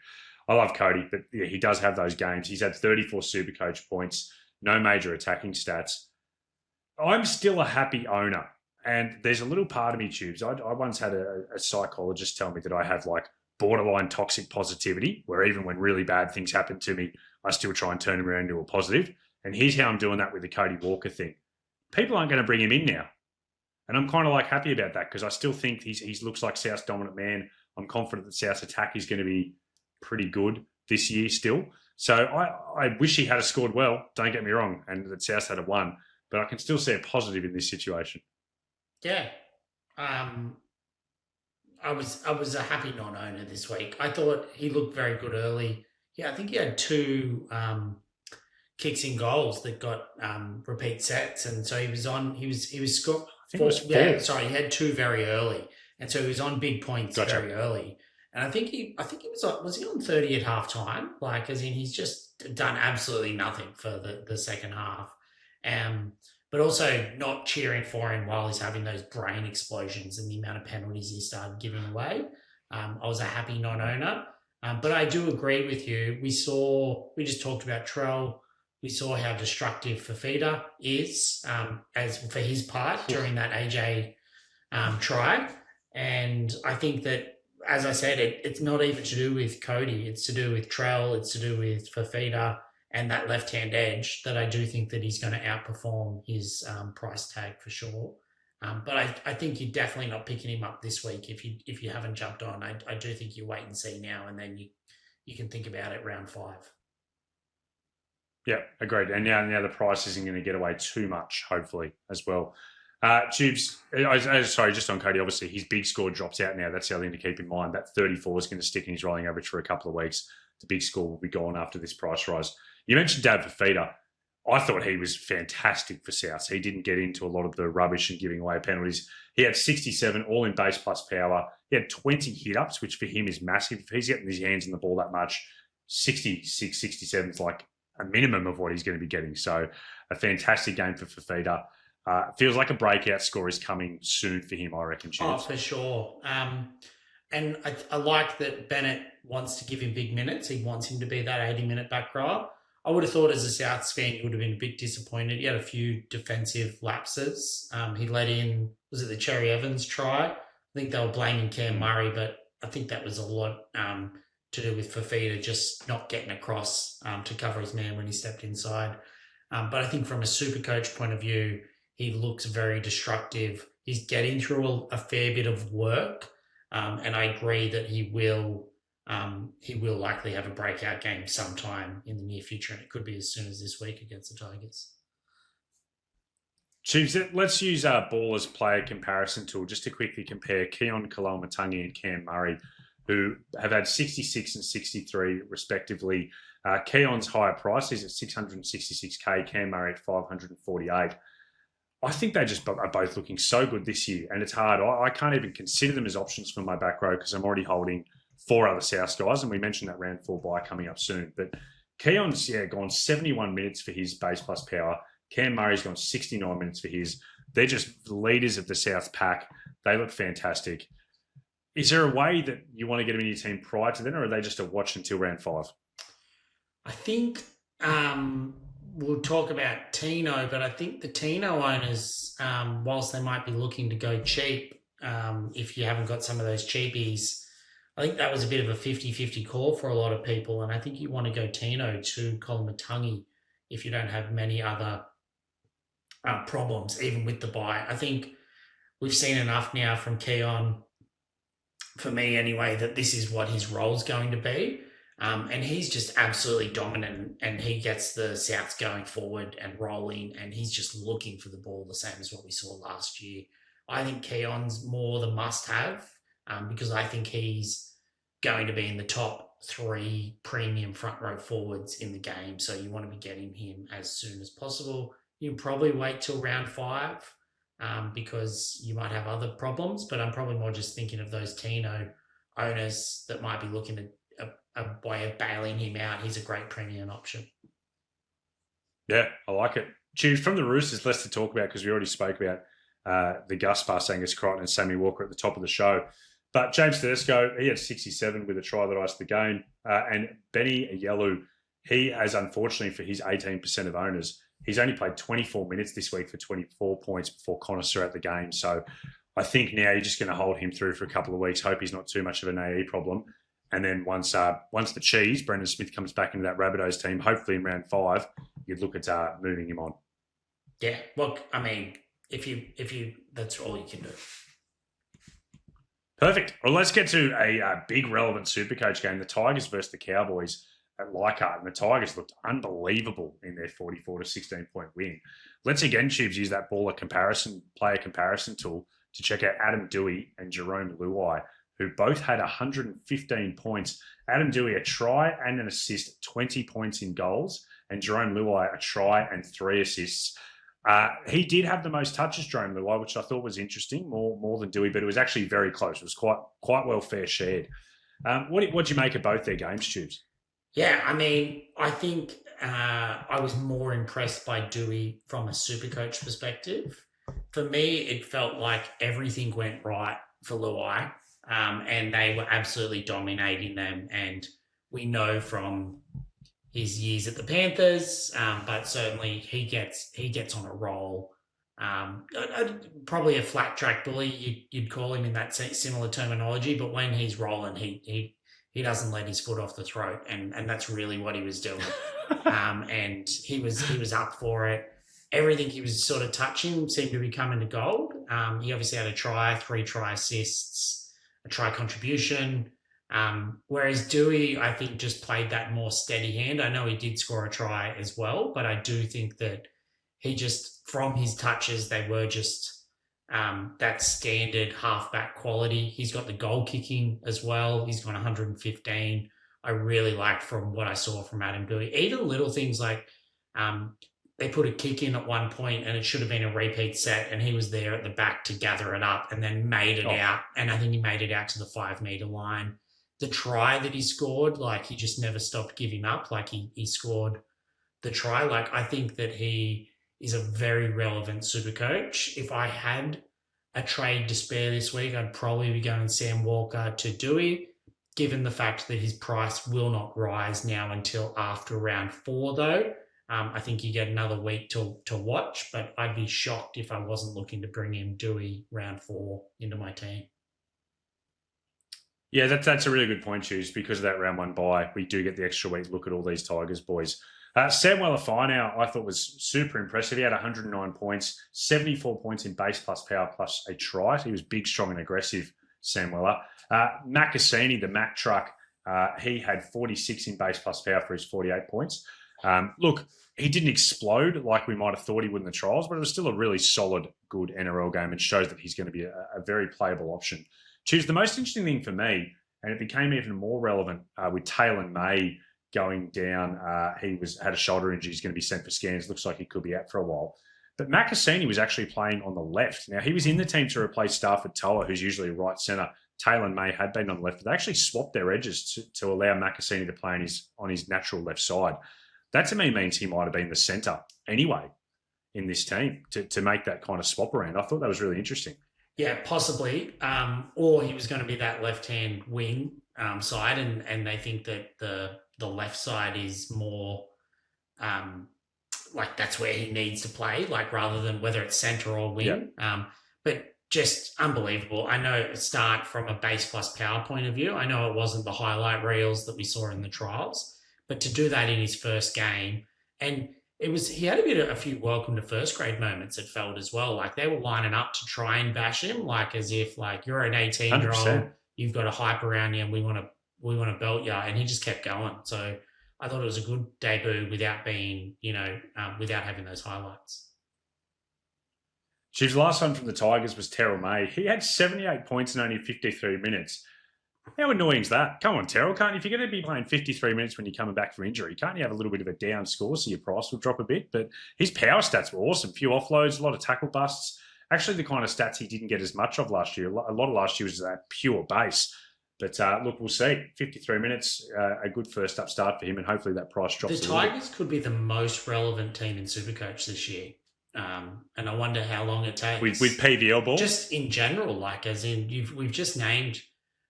I love Cody, but yeah, he does have those games. He's had 34 Supercoach points, no major attacking stats. I'm still a happy owner. And there's a little part of me, Tubes. I once had a psychologist tell me that I have like borderline toxic positivity, where even when really bad things happen to me, I still try and turn them around into a positive. And here's how I'm doing that with the Cody Walker thing. People aren't going to bring him in now. And I'm kind of like happy about that because I still think he looks like South's dominant man. I'm confident that South's attack is going to be pretty good this year still. So I wish he had scored well, don't get me wrong, and that South had won. But I can still see a positive in this situation. Yeah. I was a happy non-owner this week. I thought he looked very good early. Yeah, I think he had 2 kicks in goals that got repeat sets, and so he was scored. I think it was 4. Yeah, sorry, he had 2 very early, and so he was on big points very early. And I think he was he on 30 at halftime? Like, as in he's just done absolutely nothing for the second half. But also not cheering for him while he's having those brain explosions and the amount of penalties he started giving away. I was a happy non-owner. But I do agree with you. We just talked about Trell. We saw how destructive Fafita is as for his part during that AJ try. And I think that, as I said, it's not even to do with Cody. It's to do with Trell. It's to do with Fafita and that left-hand edge that I do think that he's going to outperform his price tag for sure. But I think you're definitely not picking him up this week if you haven't jumped on. I do think you wait and see now, and then you can think about it round 5. Yeah, agreed. And now the price isn't going to get away too much, hopefully, as well. Tubes, sorry, just on Cody, obviously his big score drops out now. That's the other thing to keep in mind. That 34 is going to stick in his rolling average for a couple of weeks. The big score will be gone after this price rise. You mentioned Dad Fafita. I thought he was fantastic for South. He didn't get into a lot of the rubbish and giving away penalties. He had 67, all in base plus power. He had 20 hit-ups, which for him is massive. If he's getting his hands on the ball that much, 66, 67 is like a minimum of what he's going to be getting. So a fantastic game for Fafita. Feels like a breakout score is coming soon for him, I reckon. Oh, for sure. And I like that Bennett wants to give him big minutes. He wants him to be that 80-minute back rower. I would have thought as a Souths fan, you would have been a bit disappointed. He had a few defensive lapses. He let in, was it the Cherry Evans try? I think they were blaming Cam Murray, but I think that was a lot to do with Fafita just not getting across to cover his man when he stepped inside. But I think from a Supercoach point of view, he looks very destructive. He's getting through a fair bit of work, and I agree that he will likely have a breakout game sometime in the near future, and it could be as soon as this week against the Tigers. Chiefs, let's use Ballr's player comparison tool just to quickly compare Kalyn Ponga and Cam Murray, who have had 66 and 63 respectively. Keon's higher price is at 666K, Cam Murray at 548. I think they just are both looking so good this year, and it's hard. I can't even consider them as options for my back row because I'm already holding 4 other South guys, and we mentioned that round 4 buy coming up soon. But Keon's gone 71 minutes for his base plus power. Cam Murray's gone 69 minutes for his. They're just the leaders of the South pack. They look fantastic. Is there a way that you want to get them in your team prior to then, or are they just a watch until round 5? I think we'll talk about Tino, but I think the Tino owners, whilst they might be looking to go cheap, if you haven't got some of those cheapies, I think that was a bit of a 50-50 call for a lot of people, and I think you want to go Tino to Kalyn Ponga if you don't have many other problems, even with the bye. I think we've seen enough now from Keon, for me anyway, that this is what his role's going to be. And he's just absolutely dominant, and he gets the Souths going forward and rolling, and he's just looking for the ball the same as what we saw last year. I think Keon's more the must-have because I think he's going to be in the top 3 premium front row forwards in the game. So you want to be getting him as soon as possible. You can probably wait till round 5 because you might have other problems, but I'm probably more just thinking of those Tino owners that might be looking at a way of bailing him out. He's a great premium option. Yeah, I like it. Tubes, from the Roosters, less to talk about because we already spoke about the Gaspar, Angus Crichton and Sammy Walker at the top of the show. But James Tedesco, he had 67 with a try that iced the game. And Benny Yellow, he has, unfortunately for his 18% of owners, he's only played 24 minutes this week for 24 points before Connoisseur at the game. So I think now you're just going to hold him through for a couple of weeks, hope he's not too much of an AE problem. And then once the cheese, Brendan Smith comes back into that Rabbitohs team, hopefully in round 5, you'd look at moving him on. Yeah, look, I mean, if you, that's all you can do. Perfect. Well, let's get to a big relevant Supercoach game. The Tigers versus the Cowboys at Leichhardt, and the Tigers looked unbelievable in their 44 to 16 point win. Let's again, Tubes, use that Ballr player comparison tool to check out Adam Doueihi and Jerome Luai, who both had 115 points. Adam Doueihi, a try and an assist, 20 points in goals, and Jerome Luai, a try and 3 assists. He did have the most touches, Jerome Luai, which I thought was interesting, more than Doueihi, but it was actually very close. It was quite well fair shared. What do you make of both their games, Tubes? Yeah, I mean, I think I was more impressed by Doueihi from a Supercoach perspective. For me, it felt like everything went right for Luai. And they were absolutely dominating them. And we know from his years at the Panthers, but certainly he gets on a roll. Probably a flat track bully, you'd call him in that similar terminology. But when he's rolling, he doesn't let his foot off the throat, and that's really what he was doing. And he was up for it. Everything he was sort of touching seemed to be coming to gold. He obviously had a try, 3 try assists, a try contribution. Whereas Doueihi, I think, just played that more steady hand. I know he did score a try as well, but I do think that he just, from his touches, they were just that standard halfback quality. He's got the goal kicking as well. He's got 115. I really liked from what I saw from Adam Doueihi. Even little things like they put a kick in at one point and it should have been a repeat set, and he was there at the back to gather it up and then made it out. And I think he made it out to the 5 metre line. The try that he scored, like, he just never stopped giving up. Like, he scored the try. Like, I think that he is a very relevant Supercoach. If I had a trade to spare this week, I'd probably be going Sam Walker to Doueihi, given the fact that his price will not rise now until after round 4, though. I think you get another week to watch, but I'd be shocked if I wasn't looking to bring in Doueihi round 4 into my team. Yeah, that's a really good point, Hughes. Because of that round 1 bye, we do get the extra week look at all these Tigers boys. Sam Weller-Finau, I thought, was super impressive. He had 109 points, 74 points in base plus power plus a try. He was big, strong and aggressive, Sam Weller. Matt Cassini, the Mack truck, he had 46 in base plus power for his 48 points. Look, he didn't explode like we might have thought he would in the trials, but it was still a really solid, good NRL game and shows that he's going to be a very playable option. Choose the most interesting thing for me, and it became even more relevant with Taylor May going down. He had a shoulder injury. He's going to be sent for scans. Looks like he could be out for a while. But Matt Cassini was actually playing on the left. Now, he was in the team to replace Stafford Toa, who's usually right centre. Taylor May had been on the left, but they actually swapped their edges to allow Matt Cassini to play on his natural left side. That to me means he might have been the centre anyway in this team to make that kind of swap around. I thought that was really interesting. Yeah, possibly. Or he was going to be that left-hand wing side, and they think that the left side is more like that's where he needs to play, like rather than whether it's centre or wing. Yep. But just unbelievable. I know start from a base plus power point of view. I know it wasn't the highlight reels that we saw in the trials, but to do that in his first game, and he had a few welcome to first grade moments, it felt as well. Like they were lining up to try and bash him, like as if like you're an 18-year-old, 100%. you've got a hype around you and we want to belt you. And he just kept going. So I thought it was a good debut without being, without having those highlights. Chiefs' last one from the Tigers was Terrell May. He had 78 points in only 53 minutes. How annoying is that? Come on, Terrell. If you're going to be playing 53 minutes when you're coming back from injury, can't you have a little bit of a down score so your price will drop a bit? But his power stats were awesome. Few offloads, a lot of tackle busts. Actually, the kind of stats he didn't get as much of last year. A lot of last year was that pure base. But look, we'll see. 53 minutes, a good first up start for him, and hopefully that price drops. The Tigers could be the most relevant team in SuperCoach this year. And I wonder how long it takes. With PVL ball? Just in general, like as in we've just named,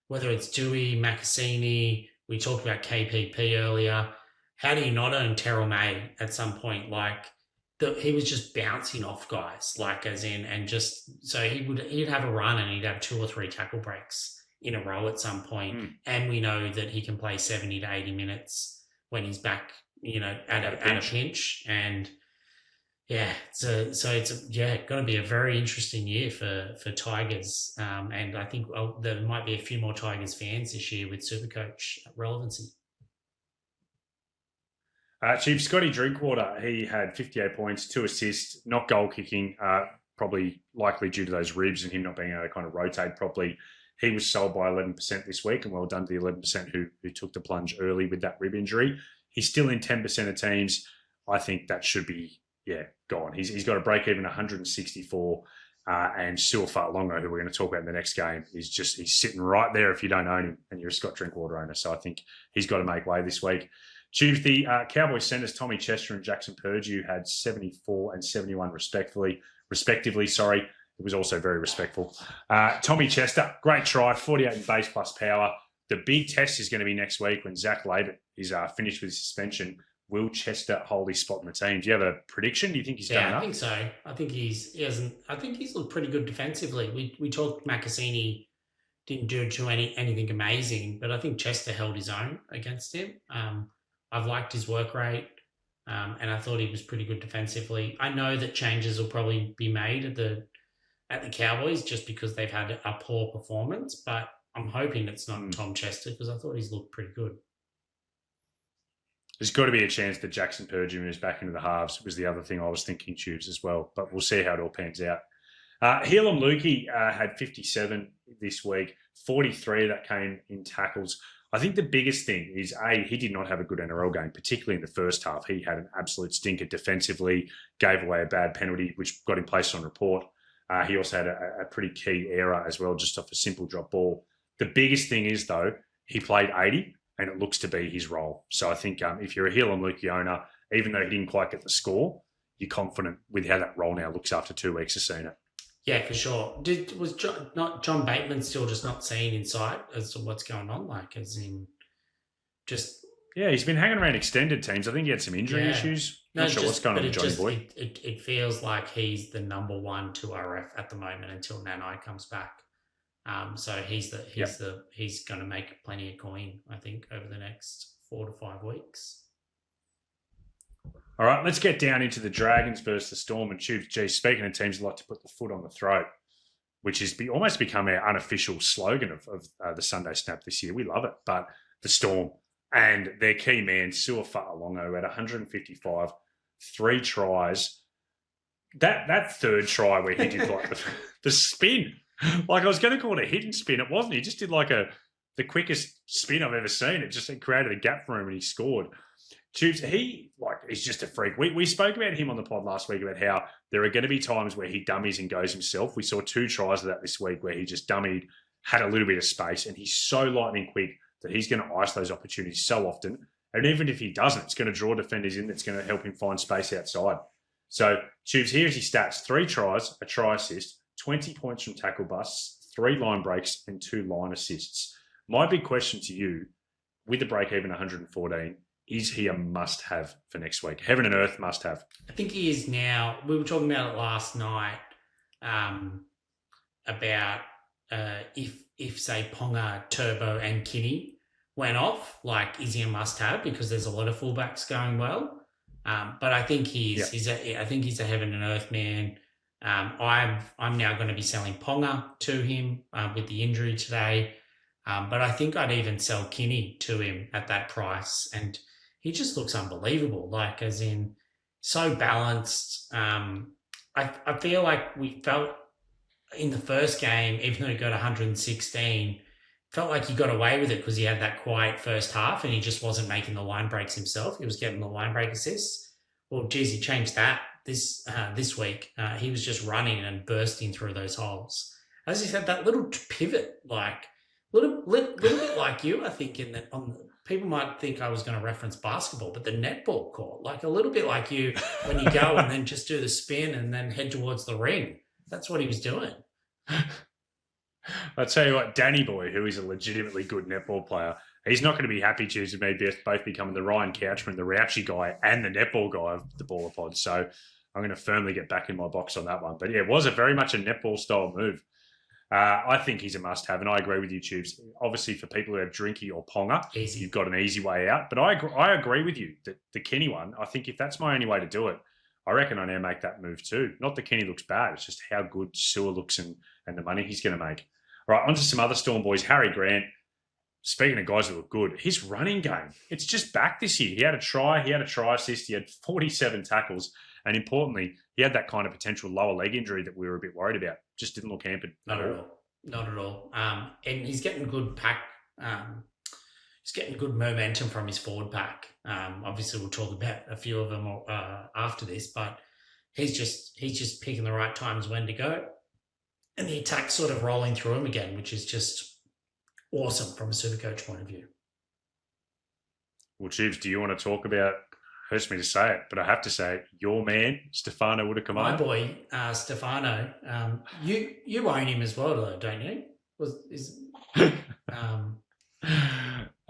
whether it's Dewey, Macassini, we talked about KPP earlier. How do you not own Terrell May at some point? Like he was just bouncing off guys, like as in, and just so he'd have a run and he'd have 2 or 3 tackle breaks in a row at some point. And we know that he can play 70 to 80 minutes when he's back, at a pinch. And yeah, so it's going to be a very interesting year for Tigers, and I think there might be a few more Tigers fans this year with SuperCoach relevancy. Chief Scotty Drinkwater, he had 58 points, 2 assists, not goal kicking, probably likely due to those ribs and him not being able to kind of rotate properly. He was sold by 11% this week, and well done to the 11% who took the plunge early with that rib injury. He's still in 10% of teams. I think that should be gone. He's got a break even 164, and Sua Fa'alogo, who we're going to talk about in the next game, he's sitting right there if you don't own him and you're a Scott Drinkwater owner. So I think he's got to make way this week. Chief, the Cowboys centers Tommy Chester and Jackson Purdue had 74 and 71 respectively. It was also very respectful. Tommy Chester, great try, 48 in base plus power. The big test is going to be next week when Zach Labert is finished with his suspension. Will Chester hold his spot in the team? Do you have a prediction? Do you think he's going up? I think so. I think he's looked pretty good defensively. We talked Macassini didn't do anything amazing, but I think Chester held his own against him. I've liked his work rate, and I thought he was pretty good defensively. I know that changes will probably be made at the Cowboys just because they've had a poor performance, but I'm hoping it's not Tom Chester because I thought he's looked pretty good. There's got to be a chance that Jackson Purdue moves back into the halves was the other thing I was thinking, Tubes, as well. But we'll see how it all pans out. Helam Lukey had 57 this week. 43 of that came in tackles. I think the biggest thing is, he did not have a good NRL game, particularly in the first half. He had an absolute stinker defensively, gave away a bad penalty, which got him placed on report. He also had a pretty key error as well, just off a simple drop ball. The biggest thing is, though, he played 80. And it looks to be his role. So I think if you're a Helam Lukey owner, even though he didn't quite get the score, you're confident with how that role now looks after 2 weeks of seeing it. Yeah, for sure. Was John Bateman still just not seeing insight as to what's going on? Like, as in just... Yeah, he's been hanging around extended teams. I think he had some injury issues. Not sure what's going on with Johnny Boy. It feels like he's the number 1 2RF at the moment until Nanai comes back. So he's going to make plenty of coin, I think, over the next 4 to 5 weeks. All right, let's get down into the Dragons versus the Storm. And speaking of teams that like to put the foot on the throat, which has almost become our unofficial slogan of the Sunday Snap this year. We love it. But the Storm and their key man, Sua Fa'alogo, at 155, 3 tries. That third try where he did like the spin. Like I was going to call it a hit and spin. It wasn't. He just did like the quickest spin I've ever seen. It created a gap for him and he scored. Tubes, he's just a freak. We spoke about him on the pod last week about how there are going to be times where he dummies and goes himself. We saw 2 tries of that this week where he just dummied, had a little bit of space, and he's so lightning quick that he's going to ice those opportunities so often. And even if he doesn't, it's going to draw defenders in that's going to help him find space outside. So, Tubes, here's his stats. 3 tries, a try assist, 20 points from tackle busts, 3 line breaks, and 2 line assists. My big question to you, with the break even 114, is he a must-have for next week? Heaven and earth must-have. I think he is now. We were talking about it last night about if say Ponga, Turbo, and Kinney went off, like is he a must-have because there's a lot of fullbacks going well. But I think he's a heaven and earth man. I'm now going to be selling Ponga to him with the injury today. But I think I'd even sell Kinney to him at that price. And he just looks unbelievable, like as in so balanced. I feel like we felt in the first game, even though he got 116, felt like he got away with it because he had that quiet first half and he just wasn't making the line breaks himself. He was getting the line break assists. Well, geez, he changed that this week. He was just running and bursting through those holes. As you said, that little pivot, like little bit like you, I think. In that, people might think I was going to reference basketball, but the netball court, like a little bit like you when you go and then just do the spin and then head towards the ring. That's what he was doing. I'll tell you what, Danny Boy, who is a legitimately good netball player, he's not going to be happy choosing me both becoming the Ryan Couchman, the Rouchy guy, and the netball guy of the Ballr pod. So I'm going to firmly get back in my box on that one. But yeah, it was very much a netball style move. I think he's a must-have, and I agree with you, Tubes. Obviously, for people who have Drinky or Ponga, you've got an easy way out. But I agree with you that the Kenny one, I think if that's my only way to do it, I reckon I now make that move too. Not that Kenny looks bad, it's just how good Sua looks and the money he's going to make. All right, on to some other Storm boys. Harry Grant, speaking of guys that look good, his running game, it's just back this year. He had a try assist, he had 47 tackles, and importantly, he had that kind of potential lower leg injury that we were a bit worried about. Just didn't look hampered. Not at all. And he's getting good pack. He's getting good momentum from his forward pack. Obviously, we'll talk about a few of them after this, but he's just picking the right times when to go. And the attack's sort of rolling through him again, which is just awesome from a SuperCoach point of view. Well, Tubes, do you want to talk about, hurts me to say it, but I have to say it, your man, Stefano Udakamana? My boy, Stefano. You own him as well, though, don't you?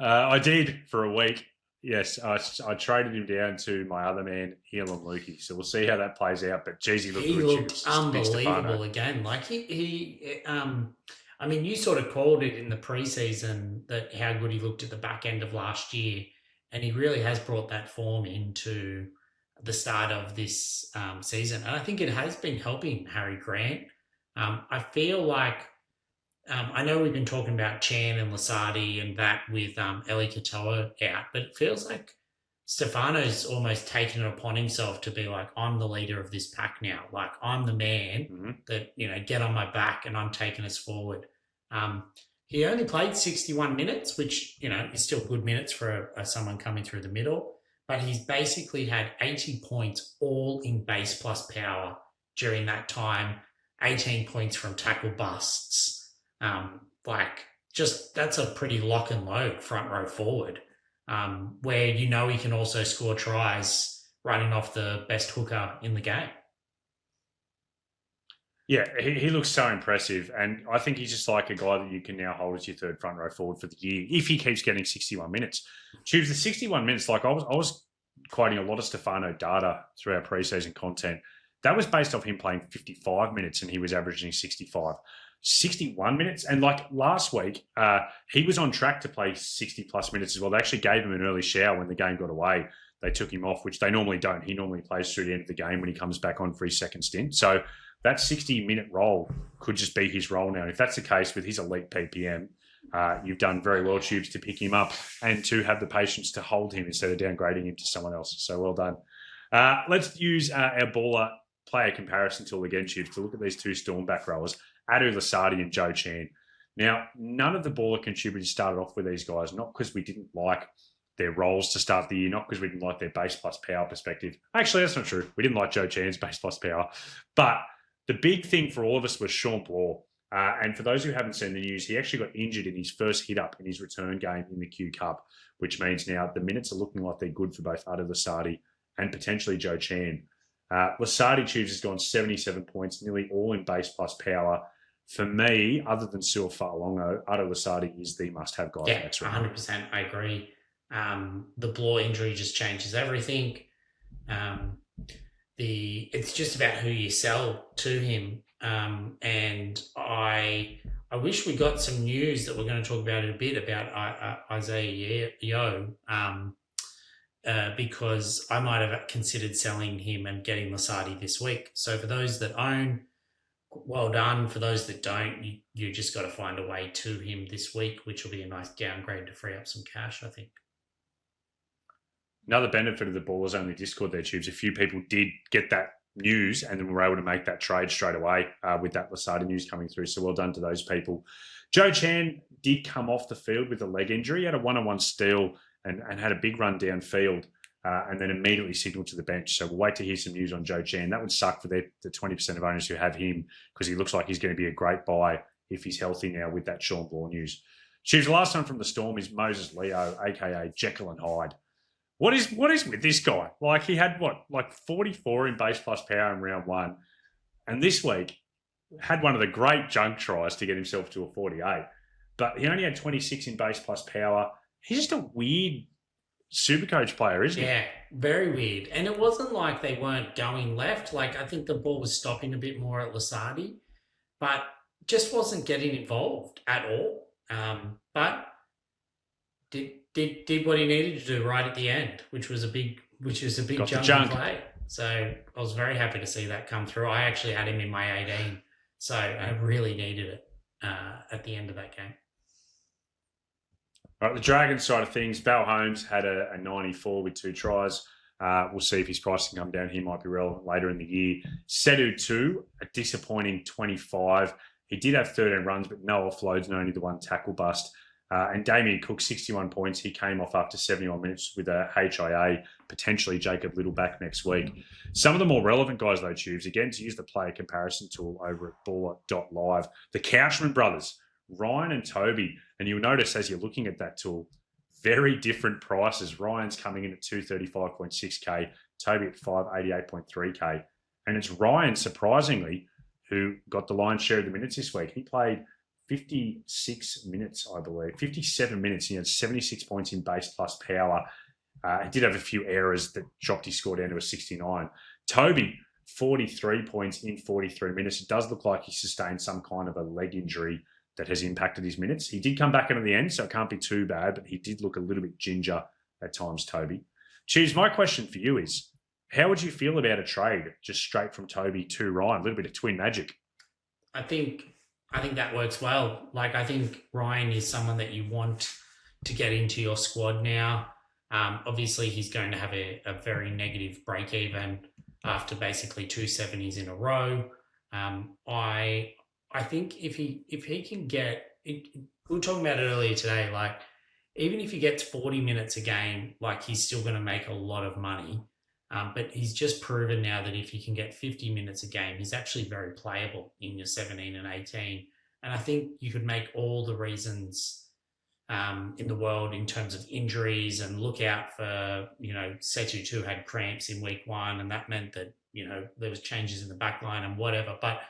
I did for a week. Yes, I traded him down to my other man, Elam Lukey. So we'll see how that plays out. But geez, he looked unbelievable again. Like I mean, you sort of called it in the preseason that how good he looked at the back end of last year, and he really has brought that form into the start of this season. And I think it has been helping Harry Grant. I feel like I know we've been talking about Chan and Lasardi and that with Eli Katoa out, but it feels like Stefano's almost taken it upon himself to be like, I'm the leader of this pack now. Like, I'm the man that, get on my back and I'm taking us forward. He only played 61 minutes, which, is still good minutes for someone coming through the middle, but he's basically had 80 points all in base plus power during that time, 18 points from tackle busts. That's a pretty lock and load front row forward, where he can also score tries running off the best hooker in the game. Yeah, he looks so impressive, and I think he's just like a guy that you can now hold as your third front row forward for the year if he keeps getting 61 minutes. Choose the 61 minutes. Like I was quoting a lot of Stefano data through our preseason content. That was based off him playing 55 minutes, and he was averaging 65. 61 minutes. And like last week, he was on track to play 60 plus minutes as well. They actually gave him an early shower when the game got away. They took him off, which they normally don't. He normally plays through the end of the game when he comes back on for his second stint. So that 60-minute role could just be his role now. If that's the case with his elite PPM, you've done very well, Tubes, to pick him up and to have the patience to hold him instead of downgrading him to someone else. So well done. Let's use our Ballr player comparison tool again, Tubes, to look at these two Storm back rowers, Adu Lasardi and Joe Chan. Now, none of the Ballr contributors started off with these guys, not because we didn't like their roles to start the year, not because we didn't like their base plus power perspective. Actually, that's not true. We didn't like Joe Chan's base plus power. But the big thing for all of us was Sean Ballr. And for those who haven't seen the news, he actually got injured in his first hit-up in his return game in the Q Cup, which means now the minutes are looking like they're good for both Adu Lasardi and potentially Joe Chan. Lasardi Tubes has gone 77 points, nearly all in base plus power. For me, other than Sua Fa'alogo, Adu Lasardi is the must-have guy. Yeah, 100%. I agree. The Ballr injury just changes everything. It's just about who you sell to him. And I wish we got some news that we're going to talk about in a bit about Isaiah Yeo. because I might have considered selling him and getting Lasardi this week. So for those that own, well done. For those that don't, you just got to find a way to him this week, which will be a nice downgrade to free up some cash, I think. Another benefit of the Ballers Only Discord there, Tubes. A few people did get that news and then were able to make that trade straight away with that Lasardi news coming through. So well done to those people. Joe Chan did come off the field with a leg injury. He had a one-on-one steal and had a big run downfield and then immediately signalled to the bench. So we'll wait to hear some news on Joe Chan. That would suck for the 20% of owners who have him because he looks like he's going to be a great buy if he's healthy now with that Sean Ballr news. Tubes, the last one from the Storm is Moses Leo, a.k.a. Jekyll and Hyde. What is with this guy? Like, he had, 44 in base plus power in round one. And this week had one of the great junk tries to get himself to a 48. But he only had 26 in base plus power. He's just a weird SuperCoach player, isn't he? Yeah, very weird. And it wasn't like they weren't going left. Like, I think the ball was stopping a bit more at Lasardi, but just wasn't getting involved at all. But did what he needed to do right at the end, which was a big jump play. So I was very happy to see that come through. I actually had him in my 18, so I really needed it at the end of that game. All right, the Dragons side of things, Val Holmes had a 94 with 2 tries. We'll see if his price can come down. He might be relevant later in the year. Sedu 2, a disappointing 25. He did have 13 runs, but no offloads and only the 1 tackle bust. And Damien Cook, 61 points. He came off after 71 minutes with a HIA, potentially Jacob Little back next week. Some of the more relevant guys, though, Tubes, again, to use the player comparison tool over at Ballr.live, the Couchman brothers, Ryan and Toby. And you'll notice as you're looking at that tool, very different prices. Ryan's coming in at 235.6K, Toby at 588.3K. And it's Ryan, surprisingly, who got the lion's share of the minutes this week. He played 56 minutes, I believe, 57 minutes. He had 76 points in base plus power. He did have a few errors that dropped his score down to a 69. Toby, 43 points in 43 minutes. It does look like he sustained some kind of a leg injury that has impacted his minutes. He did come back in at the end, so it can't be too bad, but he did look a little bit ginger at times, Toby. Choose, my question for you is, how would you feel about a trade just straight from Toby to Ryan? A little bit of twin magic. I think that works well. Like, I think Ryan is someone that you want to get into your squad now. Obviously, he's going to have a very negative break even after basically 2 70s in a row. I think if he can get, we were talking about it earlier today, like, even if he gets 40 minutes a game, like, he's still going to make a lot of money. But he's just proven now that if he can get 50 minutes a game, he's actually very playable in your 17 and 18. And I think you could make all the reasons in the world in terms of injuries and look out for, Setu 2 had cramps in week 1, and that meant that, there was changes in the back line and whatever. But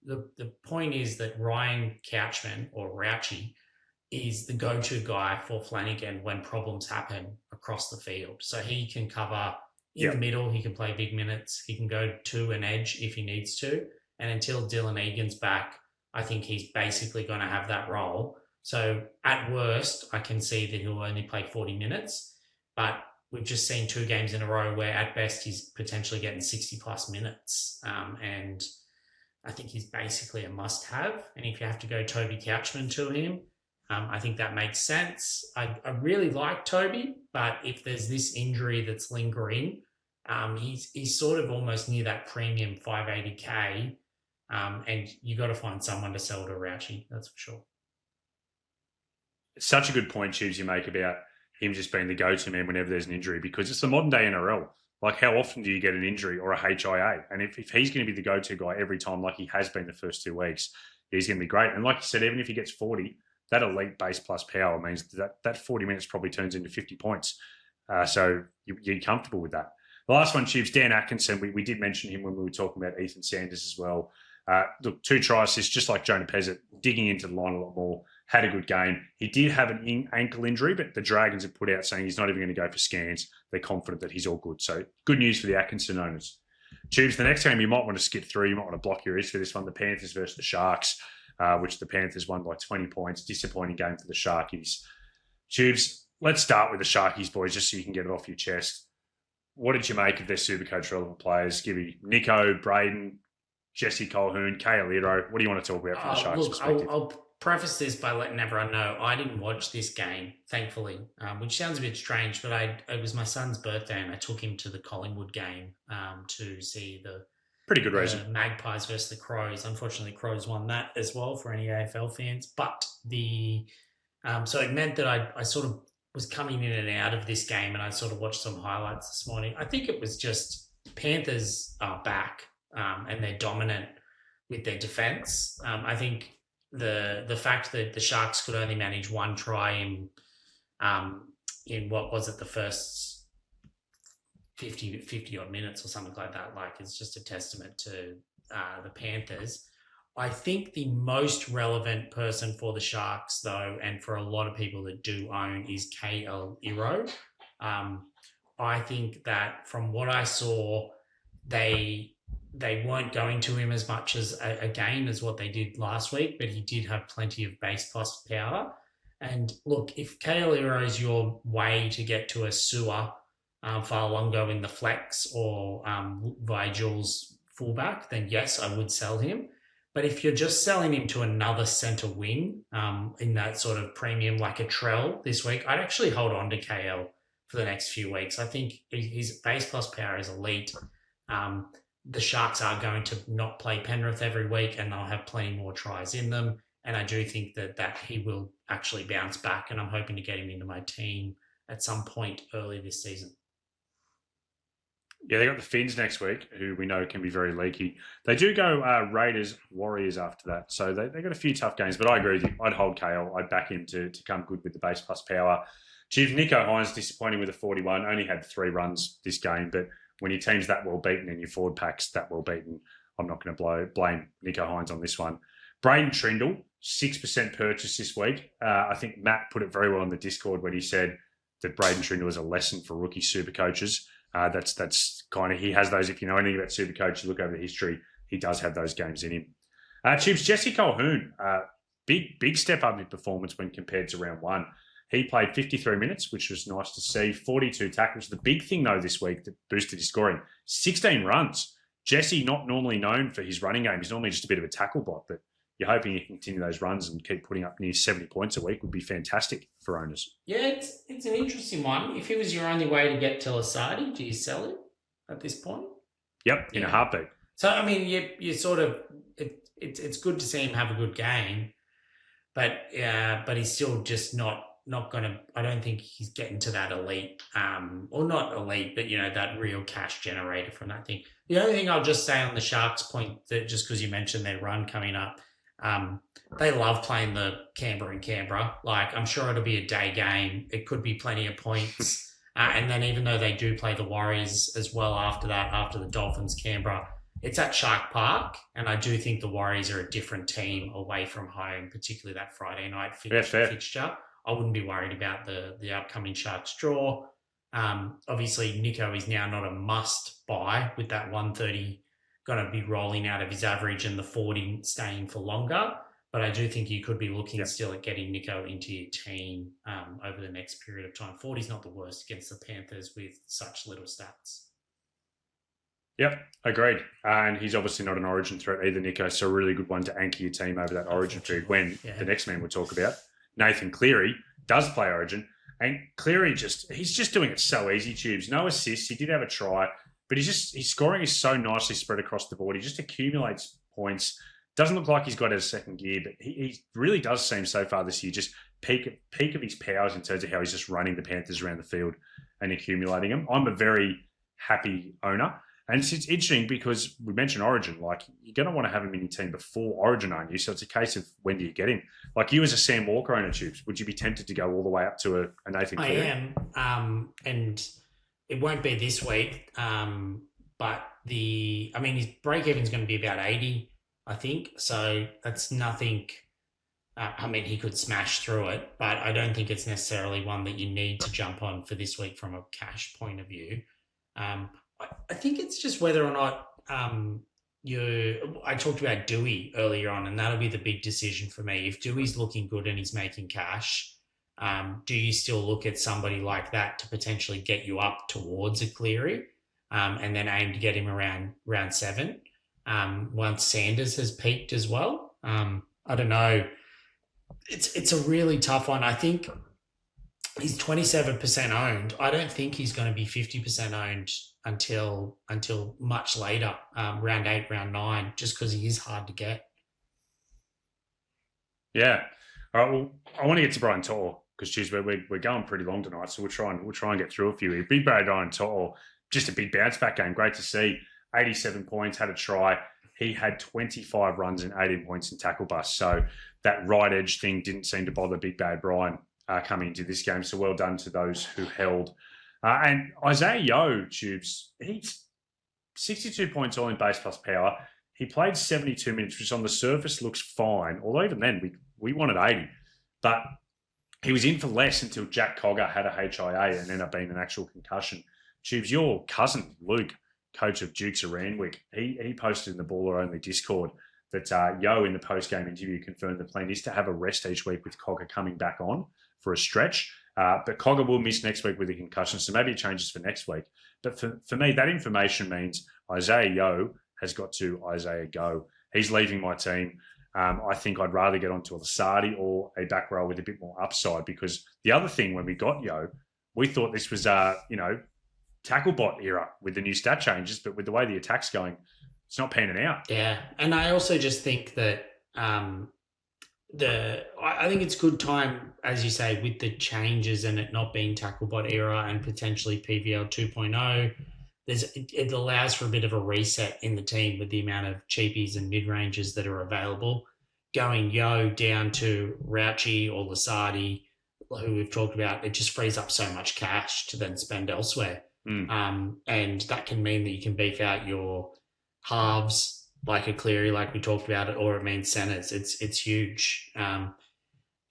the point is that Ryan Couchman, or Rouchy, is the go-to guy for Flanagan when problems happen across the field. So he can cover in the middle, he can play big minutes. He can go to an edge if he needs to. And until Dylan Egan's back, I think he's basically going to have that role. So at worst, I can see that he'll only play 40 minutes. But we've just seen 2 games in a row where at best he's potentially getting 60-plus minutes. And I think he's basically a must-have. And if you have to go Toby Couchman to him, I think that makes sense. I really like Toby, but if there's this injury that's lingering, he's sort of almost near that premium 580K, and you got to find someone to sell to Rouchy, that's for sure. It's such a good point, Tubes, you make about him just being the go-to man whenever there's an injury, because it's the modern-day NRL. Like, how often do you get an injury or a HIA? And if he's going to be the go-to guy every time, like he has been the first 2 weeks, he's going to be great. And like you said, even if he gets 40, that elite base plus power means that 40 minutes probably turns into 50 points. So you're comfortable with that. The last one, Tubes, Dan Atkinson. We did mention him when we were talking about Ethan Sanders as well. Look, 2 try assists, just like Jonah Pezzett, digging into the line a lot more, had a good game. He did have an ankle injury, but the Dragons have put out saying he's not even going to go for scans. They're confident that he's all good. So good news for the Atkinson owners. Tubes, the next game you might want to skip through. You might want to block your ears for this one, the Panthers versus the Sharks. Which the Panthers won by 20 points. Disappointing game for the Sharkies. Tubes, let's start with the Sharkies, boys, just so you can get it off your chest. What did you make of their Supercoach relevant players? Give me Nico, Braden, Jesse Colquhoun, Ka'alero. What do you want to talk about from the Sharks' perspective? I'll preface this by letting everyone know I didn't watch this game, thankfully, which sounds a bit strange, but it was my son's birthday and I took him to the Collingwood game to see the pretty good reason. Magpies versus the Crows. Unfortunately, Crows won that as well for any AFL fans. But so it meant that I sort of was coming in and out of this game, and I sort of watched some highlights this morning. I think it was just Panthers are back and they're dominant with their defence. I think the fact that the Sharks could only manage one try in what was it, the first 50 odd minutes or something like that, like it's just a testament to the Panthers. I think the most relevant person for the Sharks, though, and for a lot of people that do own, is Ka'alero. I think that from what I saw, they weren't going to him as much as as what they did last week, but he did have plenty of base plus power. And look, if Ka'alero is your way to get to a Sua Fa'alogo in the flex or Vigal's fullback, then yes, I would sell him. But if you're just selling him to another centre wing in that sort of premium like a Trell this week, I'd actually hold on to KL for the next few weeks. I think his base plus power is elite. The Sharks are going to not play Penrith every week and they'll have plenty more tries in them. And I do think that he will actually bounce back, and I'm hoping to get him into my team at some point early this season. Yeah, they got the Finns next week, who we know can be very leaky. They do go Raiders, Warriors after that. So they got a few tough games, but I agree with you. I'd hold KL. I'd back him to come good with the base plus power. Chiefs, Nico Hines disappointing with a 41. Only had 3 runs this game, but when your team's that well beaten and your forward pack's that well beaten, I'm not going to blame Nico Hines on this one. Braden Trindle, 6% purchase this week. I think Matt put it very well in the Discord when he said that Braden Trindle is a lesson for rookie super coaches. That's kind of, he has those. If you know anything about Supercoach, you look over the history, he does have those games in him. Chiefs, Jesse Colquhoun, big step up in performance when compared to round 1. He played 53 minutes, which was nice to see. 42 tackles. The big thing, though, this week that boosted his scoring, 16 runs. Jesse, not normally known for his running game. He's normally just a bit of a tackle bot, but you're hoping he can continue those runs and keep putting up near 70 points a week would be fantastic for owners. Yeah, it's an interesting one. If it was your only way to get Telesadi, do you sell him at this point? Yep, in a heartbeat. So, I mean, you sort of, it's good to see him have a good game, but he's still just not going to, I don't think he's getting to that elite, or not elite, but, that real cash generator from that thing. The only thing I'll just say on the Sharks point, that just because you mentioned their run coming up, they love playing the Canberra. Like, I'm sure it'll be a day game. It could be plenty of points. And then even though they do play the Warriors as well after that, after the Dolphins, Canberra, it's at Shark Park. And I do think the Warriors are a different team away from home, particularly that Friday night fixture. I wouldn't be worried about the upcoming Sharks draw. Obviously, Nico is now not a must buy with that 130 going to be rolling out of his average and the 40 staying for longer. But I do think you could be looking still at getting Nico into your team over the next period of time. 40 is not the worst against the Panthers with such little stats. Yep, agreed. And he's obviously not an origin threat either, Nico. So a really good one to anchor your team over that origin period when the next man we'll talk about, Nathan Cleary, does play origin. And Cleary he's just doing it so easy, Tubes. No assists. He did have a try. But his scoring is so nicely spread across the board. He just accumulates points. Doesn't look like he's got a second gear, but he really does seem so far this year just peak of his powers in terms of how he's just running the Panthers around the field and accumulating them. I'm a very happy owner. And it's interesting because we mentioned Origin. Like, you're going to want to have him in your team before Origin, aren't you? So it's a case of when do you get him? Like, you as a Sam Walker owner, Tubes, would you be tempted to go all the way up to a Nathan Cleary? I am. And it won't be this week, but his break-even is going to be about 80, I think. So that's nothing. He could smash through it, but I don't think it's necessarily one that you need to jump on for this week from a cash point of view. I think it's just whether or not I talked about Dewey earlier on, and that'll be the big decision for me. If Dewey's looking good and he's making cash, do you still look at somebody like that to potentially get you up towards a Cleary and then aim to get him around round 7 once Sanders has peaked as well? I don't know. It's a really tough one. I think he's 27% owned. I don't think he's going to be 50% owned until much later, round 8, round 9, just because he is hard to get. Yeah. All right. Well, I want to get to Brian To'o because we're going pretty long tonight, so we'll try and get through a few here. Big Brian To'o, just a big bounce back game. Great to see. 87 points, had a try. He had 25 runs and 18 points in tackle bust. So that right edge thing didn't seem to bother Big Bad Brian coming into this game. So well done to those who held. And Isaiah Yeo, Tubes, he's 62 points all in base plus power. He played 72 minutes, which on the surface looks fine. Although even then, we wanted 80. But he was in for less until Jack Cogger had a HIA and ended up being an actual concussion. Tubes, your cousin, Luke, coach of Dukes of Randwick, he posted in the Ballr-only Discord that Yeo in the post-game interview confirmed the plan is to have a rest each week with Cogger coming back on for a stretch. But Cogger will miss next week with a concussion, so maybe it changes for next week. But for me, that information means Isaiah Yeo has got to Isaiah go. He's leaving my team. I think I'd rather get onto a Lasardi or a back row with a bit more upside, because the other thing when we got Yeo, we thought this was, tackle bot era with the new stat changes, but with the way the attack's going, it's not panning out. Yeah, and I also just think that I think it's good time, as you say, with the changes and it not being tackle bot era and potentially PVL 2.0. It allows for a bit of a reset in the team with the amount of cheapies and mid-ranges that are available. Going Yeo down to Rauchi or Lasardi, who we've talked about, it just frees up so much cash to then spend elsewhere. And that can mean that you can beef out your halves like a Cleary, like we talked about it, or it means centers. It's huge. But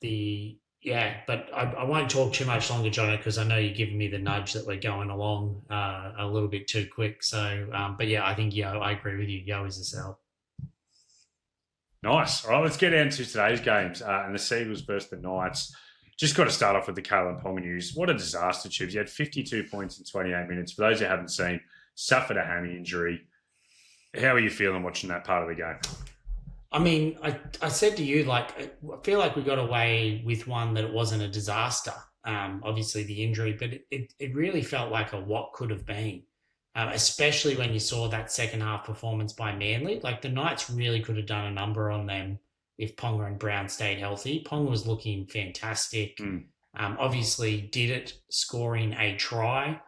I won't talk too much longer, Jono, because I know you're giving me the nudge that we're going along a little bit too quick. So, I think Yeo, I agree with you. Yeo is a sell. Nice. All right, let's get down to today's games. And the Seagulls versus the Knights. Just got to start off with the Kalyn Ponga news. What a disaster, Tubes. He had 52 points in 28 minutes. For those who haven't seen, suffered a hammy injury. How are you feeling watching that part of the game? I mean, I said to you, I feel like we got away with one that it wasn't a disaster. Obviously the injury, but it really felt like a what could have been, especially when you saw that second half performance by Manly. Like the Knights really could have done a number on them if Ponga and Brown stayed healthy. Ponga was looking fantastic. Obviously did it scoring a try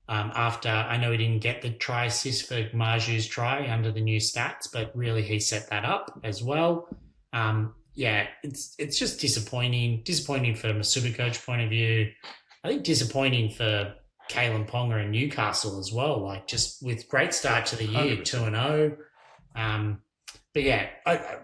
after, I know he didn't get the try assist for Marju's try under the new stats, but really he set that up as well. It's just disappointing from a SuperCoach point of view. I think disappointing for Kalyn Ponga and Newcastle as well, like just with great start to the year, 2-0.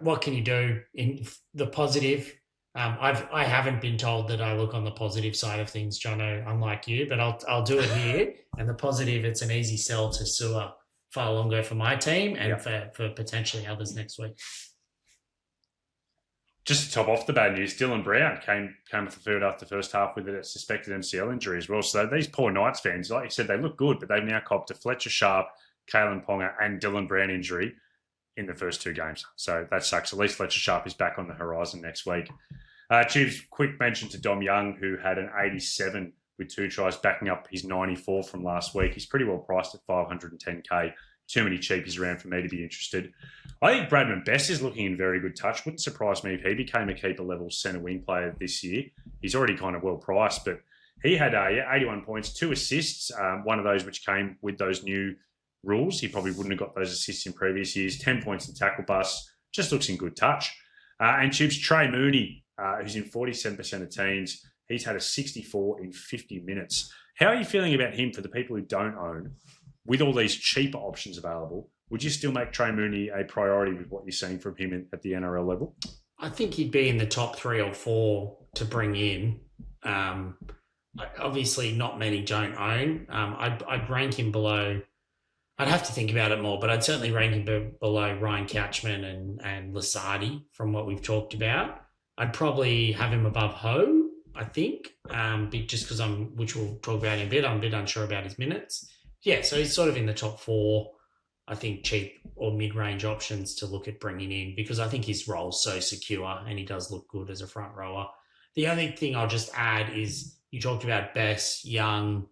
What can you do in the positive? I haven't been told that I look on the positive side of things, Jono, unlike you, but I'll do it here. And the positive, it's an easy sell to Sua Fa'alogo for my team and for potentially others next week. Just to top off the bad news, Dylan Brown came off the field after the first half with a suspected MCL injury as well. So these poor Knights fans, like you said, they look good, but they've now copped a Fletcher Sharp, Kalyn Ponga and Dylan Brown injury in the first two games. So that sucks. At least Fletcher Sharp is back on the horizon next week. Tubes, quick mention to Dom Young, who had an 87 with 2 tries, backing up his 94 from last week. He's pretty well priced at 510k. Too many cheapies around for me to be interested. I think Bradman Best is looking in very good touch. Wouldn't surprise me if he became a keeper-level centre wing player this year. He's already kind of well priced, but he had 81 points, 2 assists, one of those which came with those new rules. He probably wouldn't have got those assists in previous years. 10 points in tackle bust. Just looks in good touch. And Tubes, Trey Mooney, who's in 47% of teams. He's had a 64 in 50 minutes. How are you feeling about him for the people who don't own? With all these cheaper options available, would you still make Trey Mooney a priority with what you're seeing from him at the NRL level? I think he'd be in the top 3 or 4 to bring in. Obviously, not many don't own. I'd rank him below. I'd have to think about it more, but I'd certainly rank him below Ryan Couchman and Lasardi from what we've talked about. I'd probably have him above Ho, I think, just because which we'll talk about in a bit, I'm a bit unsure about his minutes. Yeah, so he's sort of in the top 4, I think, cheap or mid-range options to look at bringing in because I think his role's so secure and he does look good as a front rower. The only thing I'll just add is you talked about Bess, Young,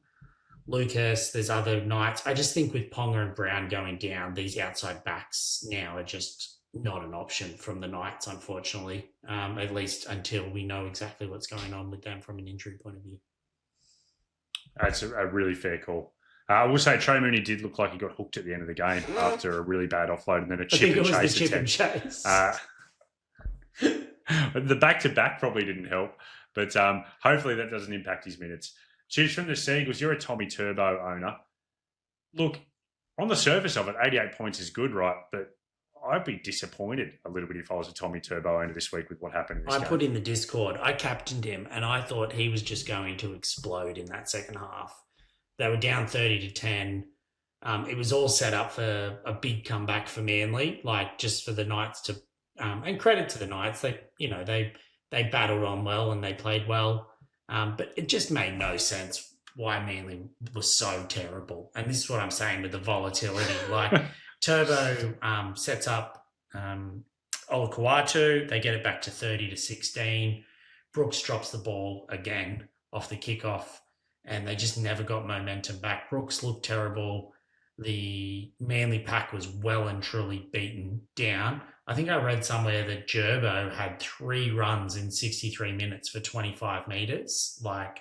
Lucas, there's other Knights. I just think with Ponga and Brown going down, these outside backs now are just not an option from the Knights, unfortunately, at least until we know exactly what's going on with them from an injury point of view. That's a really fair call. I will say Trey Mooney did look like he got hooked at the end of the game after a really bad offload and then a chip and chase attempt. The back-to-back probably didn't help, but hopefully that doesn't impact his minutes. Choose from the Seagulls. You're a Tommy Turbo owner. Look, on the surface of it, 88 points is good, right? But I'd be disappointed a little bit if I was a Tommy Turbo owner this week with what happened in this game. I put in the Discord, I captained him, and I thought he was just going to explode in that second half. They were down 30-10. It was all set up for a big comeback for Manly, like just for the Knights to, and credit to the Knights. They battled on well and they played well. But it just made no sense why Manly was so terrible. And this is what I'm saying with the volatility. Like Turbo sets up Olakau'atu. They get it back to 30-16. Brooks drops the ball again off the kickoff and they just never got momentum back. Brooks looked terrible. The Manly pack was well and truly beaten down. I think I read somewhere that Gerbo had 3 runs in 63 minutes for 25 metres. Like,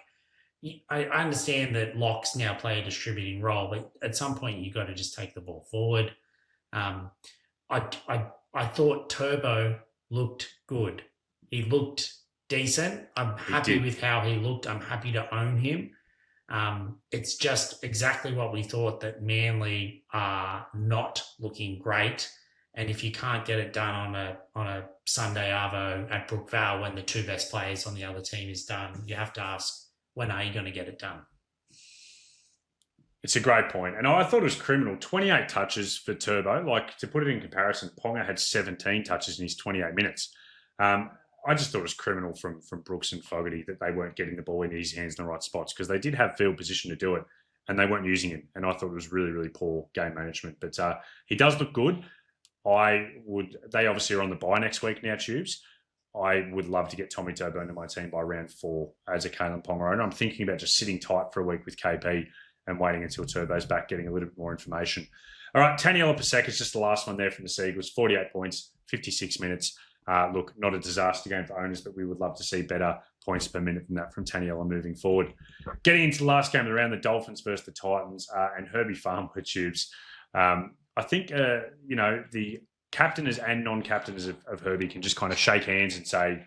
I understand that locks now play a distributing role, but at some point you've got to just take the ball forward. I thought Turbo looked good. He looked decent. I'm happy with how he looked. I'm happy to own him. It's just exactly what we thought, that Manly are not looking great. And if you can't get it done on a Sunday arvo at Brookvale when the 2 best players on the other team is done, you have to ask, when are you going to get it done? It's a great point. And I thought it was criminal. 28 touches for Turbo. Like, to put it in comparison, Ponga had 17 touches in his 28 minutes. I just thought it was criminal from Brooks and Fogarty that they weren't getting the ball in his hands in the right spots, because they did have field position to do it and they weren't using it. And I thought it was really, really poor game management. But he does look good. They obviously are on the bye next week now, Tubes. I would love to get Tommy Turbo into my team by round 4 as a Kalyn Ponga owner. I'm thinking about just sitting tight for a week with KP and waiting until Turbo's back, getting a little bit more information. All right, Taniela Pasek is just the last one there from the Seagulls. 48 points, 56 minutes. Look, not a disaster game for owners, but we would love to see better points per minute than that from Taniela moving forward. Getting into the last game of the round, the Dolphins versus the Titans, and Herbie Farmer, Tubes. I think, the captainers and non-captainers of Herbie can just kind of shake hands and say,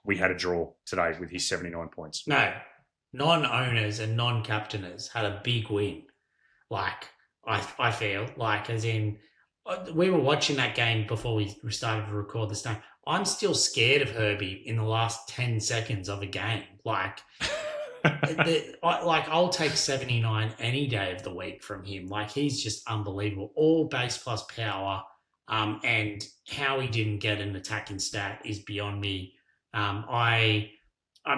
we had a draw today with his 79 points. No, non-owners and non-captainers had a big win. Like, I feel like, as in, we were watching that game before we started to record this time. I'm still scared of Herbie in the last 10 seconds of a game. Like, I'll take 79 any day of the week from him. Like, he's just unbelievable. All base plus power. And how he didn't get an attacking stat is beyond me. I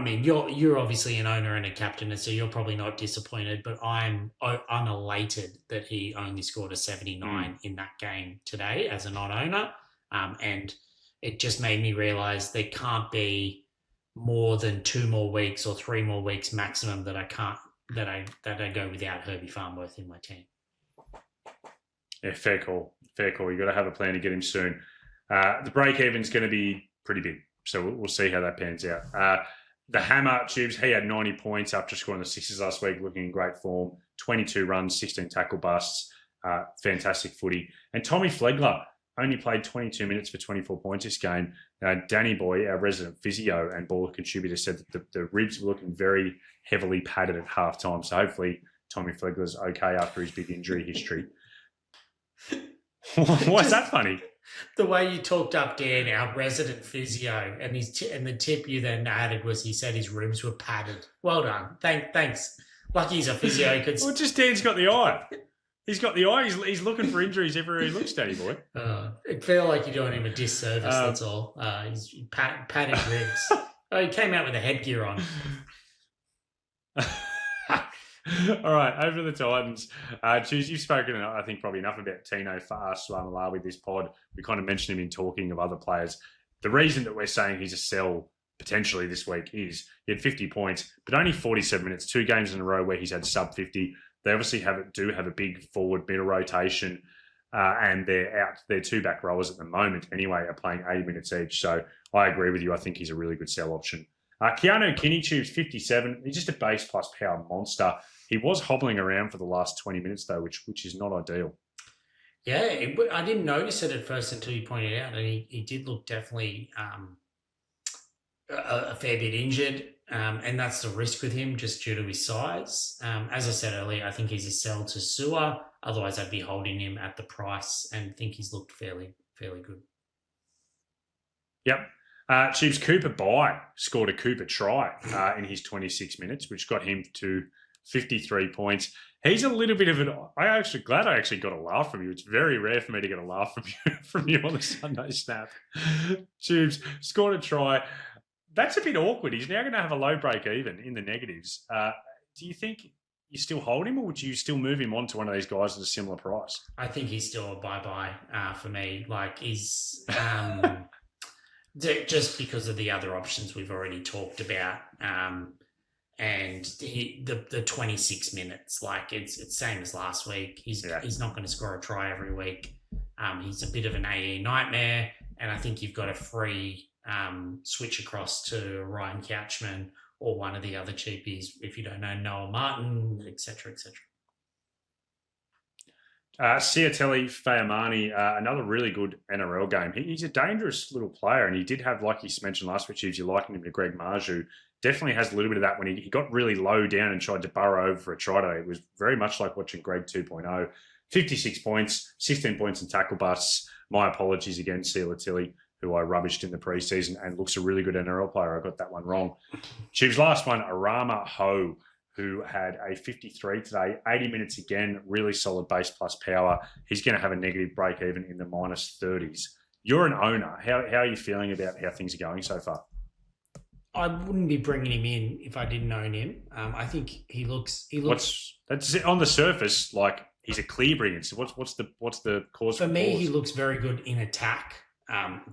mean, you're obviously an owner and a captain, and so you're probably not disappointed, but I'm elated that he only scored a 79 in that game today as a non-owner. And it just made me realise there can't be more than 2 more weeks or 3 more weeks maximum that I go without Herbie Farnworth in my team. Yeah, fair call. Fair call. You've got to have a plan to get him soon. The break-even's going to be pretty big, so we'll see how that pans out. The Hammer, Tubes, he had 90 points after scoring the Sixers last week, looking in great form. 22 runs, 16 tackle busts, fantastic footy. And Tommy Flegler only played 22 minutes for 24 points this game. Danny Boy, our resident physio and Ballr contributor, said that the ribs were looking very heavily padded at halftime, so hopefully Tommy Flegler's okay after his big injury history. Why's that funny? The way you talked up Dan, our resident physio, and the tip you then added was he said his ribs were padded. Well done. Thanks. Lucky he's a physio. Well, just Dan's got the eye. He's got the eye. He's looking for injuries everywhere he looks, Danny Boy. It feel like you're doing him a disservice, that's all. He's padded ribs. Oh, he came out with a headgear on. All right, over to the Titans. Tubes, you've spoken, I think, probably enough about Tino Sua Fa'alogo with this pod. We kind of mentioned him in talking of other players. The reason that we're saying he's a sell potentially this week is he had 50 points, but only 47 minutes, 2 games in a row where he's had sub 50. They obviously do have a big forward middle rotation, and their 2 back rowers at the moment anyway are playing 80 minutes each. So I agree with you. I think he's a really good sell option. Keanu Kinney Tubes 57. He's just a base plus power monster. He was hobbling around for the last 20 minutes though, which is not ideal. Yeah, I didn't notice it at first until you pointed it out, and he did look definitely a fair bit injured, and that's the risk with him just due to his size. As I said earlier, I think he's a sell to Sua. Otherwise, I'd be holding him at the price and think he's looked fairly good. Yep. Chiefs Cooper scored a Cooper try in his 26 minutes, which got him to 53 points. He's a little bit of an. I'm actually glad I got a laugh from you. It's very rare for me to get a laugh from you on the Sunday snap. Tubes scored a try. That's a bit awkward. He's now going to have a low break even in the negatives. Do you think you still hold him, or would you still move him on to one of these guys at a similar price? I think he's still a bye-bye for me. Like, he's just because of the other options we've already talked about. And the 26 minutes, like it's same as last week. He's not going to score a try every week. He's a bit of an AE nightmare, and I think you've got a free switch across to Ryan Couchman or one of the other cheapies if you don't know Noah Martin, etc., etc. Siatelli Fayamani, another really good NRL game. He's a dangerous little player, and he did have, like you mentioned last week, Chiefs, you likened him to Greg Marju. Definitely has a little bit of that when he got really low down and tried to burrow over for a try today. It was very much like watching Greg 2.0. 56 points, 16 points in tackle busts. My apologies again, Siatelli, who I rubbished in the preseason and looks a really good NRL player. I got that one wrong. Chiefs last one, Arama Ho, who had a 53 today, 80 minutes again, really solid base plus power. He's going to have a negative break even in the minus 30s. You're an owner. How are you feeling about how things are going so far? I wouldn't be bringing him in if I didn't own him. I think he looks. That's on the surface, like he's a clear brilliant. So what's the cause for me? He looks very good in attack.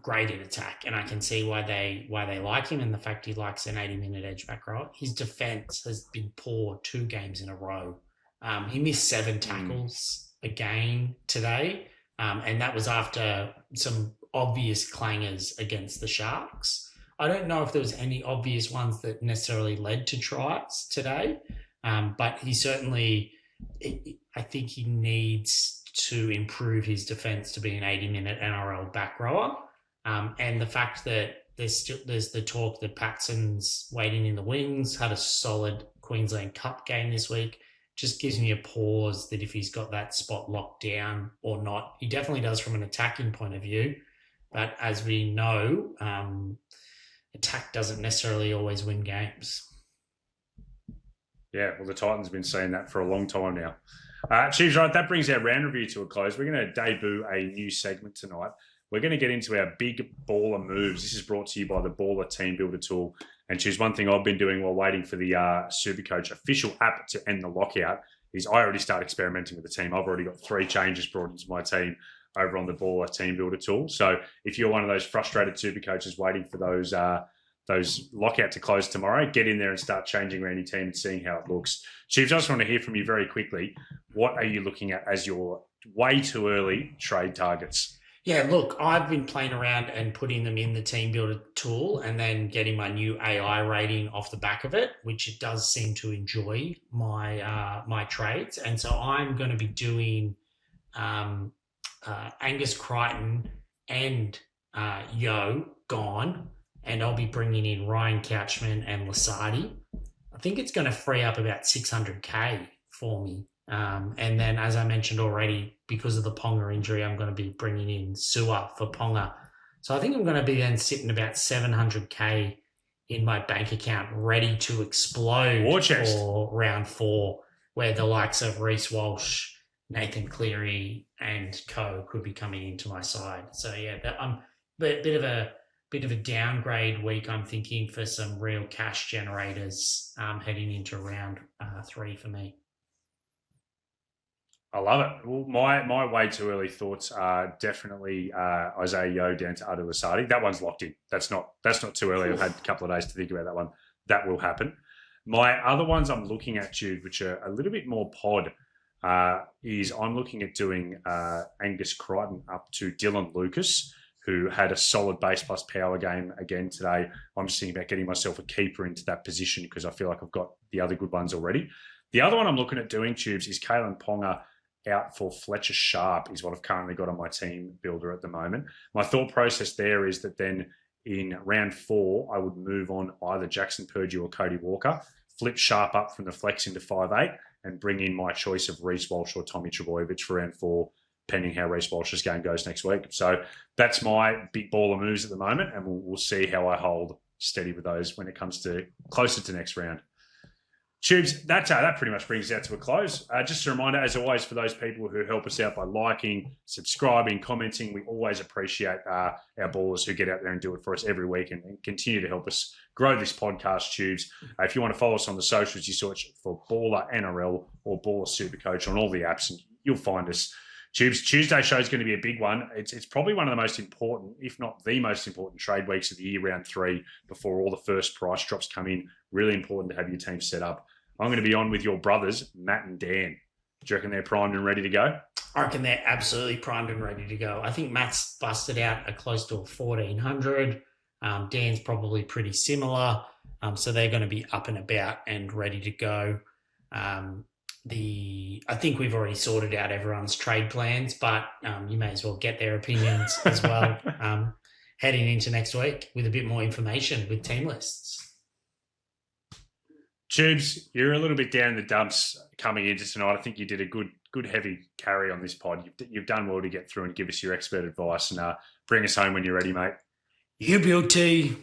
Great in attack, and I can see why they like him, and the fact he likes an 80-minute edge back row. His defense has been poor 2 games in a row. He missed 7 tackles again today, and that was after some obvious clangers against the Sharks. I don't know if there was any obvious ones that necessarily led to tries today, but he certainly, I think he needs to improve his defense to be an 80-minute NRL back rower. And the fact that there's the talk that Patson's waiting in the wings, had a solid Queensland Cup game this week, just gives me a pause that if he's got that spot locked down or not. He definitely does from an attacking point of view, but as we know, attack doesn't necessarily always win games. Yeah, well, the Titans have been saying that for a long time now. Chiefs, right, that brings our round review to a close. We're going to debut a new segment tonight. We're going to get into our big baller moves. This is brought to you by the Ballr Team Builder tool. And choose one thing I've been doing while waiting for the SuperCoach official app to end the lockout is I already start experimenting with the team. I've already got 3 changes brought into my team over on the Ballr Team Builder tool. So if you're one of those frustrated SuperCoaches waiting for those lockout to close tomorrow, get in there and start changing around your team and seeing how it looks. Chiefs, I just want to hear from you very quickly. What are you looking at as your way too early trade targets? Yeah, look, I've been playing around and putting them in the Team Builder tool and then getting my new AI rating off the back of it, which it does seem to enjoy my trades. And so I'm going to be doing Angus Crichton and Yo gone, and I'll be bringing in Ryan Couchman and Lasardi. I think it's going to free up about 600K for me. And then, as I mentioned already, because of the Ponga injury, I'm going to be bringing in Sua for Ponga. So I think I'm going to be then sitting about 700K in my bank account ready to explode for round 4, where the likes of Reece Walsh, Nathan Cleary and co could be coming into my side. So, yeah, I'm a bit of a bit of a downgrade week, I'm thinking, for some real cash generators heading into round 3 for me. I love it. Well, my way too early thoughts are definitely Isaiah Yeo down to Adu Lasardi. That one's locked in. That's not too early. I've had a couple of days to think about that one. That will happen. My other ones I'm looking at, Jude, which are a little bit more pod, is I'm looking at doing Angus Crichton up to Dylan Lucas, who had a solid base plus power game again today. I'm just thinking about getting myself a keeper into that position because I feel like I've got the other good ones already. The other one I'm looking at doing, Tubes, is Kalyn Ponga out for Fletcher Sharp is what I've currently got on my team builder at the moment. My thought process there is that then in round 4, I would move on either Jackson Purdue or Cody Walker, flip Sharp up from the flex into 5'8", and bring in my choice of Reece Walsh or Tommy Trbojevic for round 4, depending how Reece Walsh's game goes next week. So that's my big baller moves at the moment, and we'll see how I hold steady with those when it comes to closer to next round. Tubes, that pretty much brings us out to a close. Just a reminder, as always, for those people who help us out by liking, subscribing, commenting, we always appreciate our ballers who get out there and do it for us every week and continue to help us grow this podcast, Tubes. If you want to follow us on the socials, you search for Ballr NRL or Ballr SuperCoach on all the apps, and you'll find us. Tubes, Tuesday show is going to be a big one. It's probably one of the most important, if not the most important, trade weeks of the year, round 3, before all the first price drops come in. Really important to have your team set up. I'm going to be on with your brothers, Matt and Dan. Do you reckon they're primed and ready to go? I reckon they're absolutely primed and ready to go. I think Matt's busted out a close to a 1,400. Dan's probably pretty similar. So they're going to be up and about and ready to go. I think we've already sorted out everyone's trade plans, but you may as well get their opinions as well heading into next week with a bit more information with team lists. Tubes, you're a little bit down in the dumps coming into tonight. I think you did a good heavy carry on this pod. You've done well to get through and give us your expert advice and bring us home when you're ready, mate. You built T.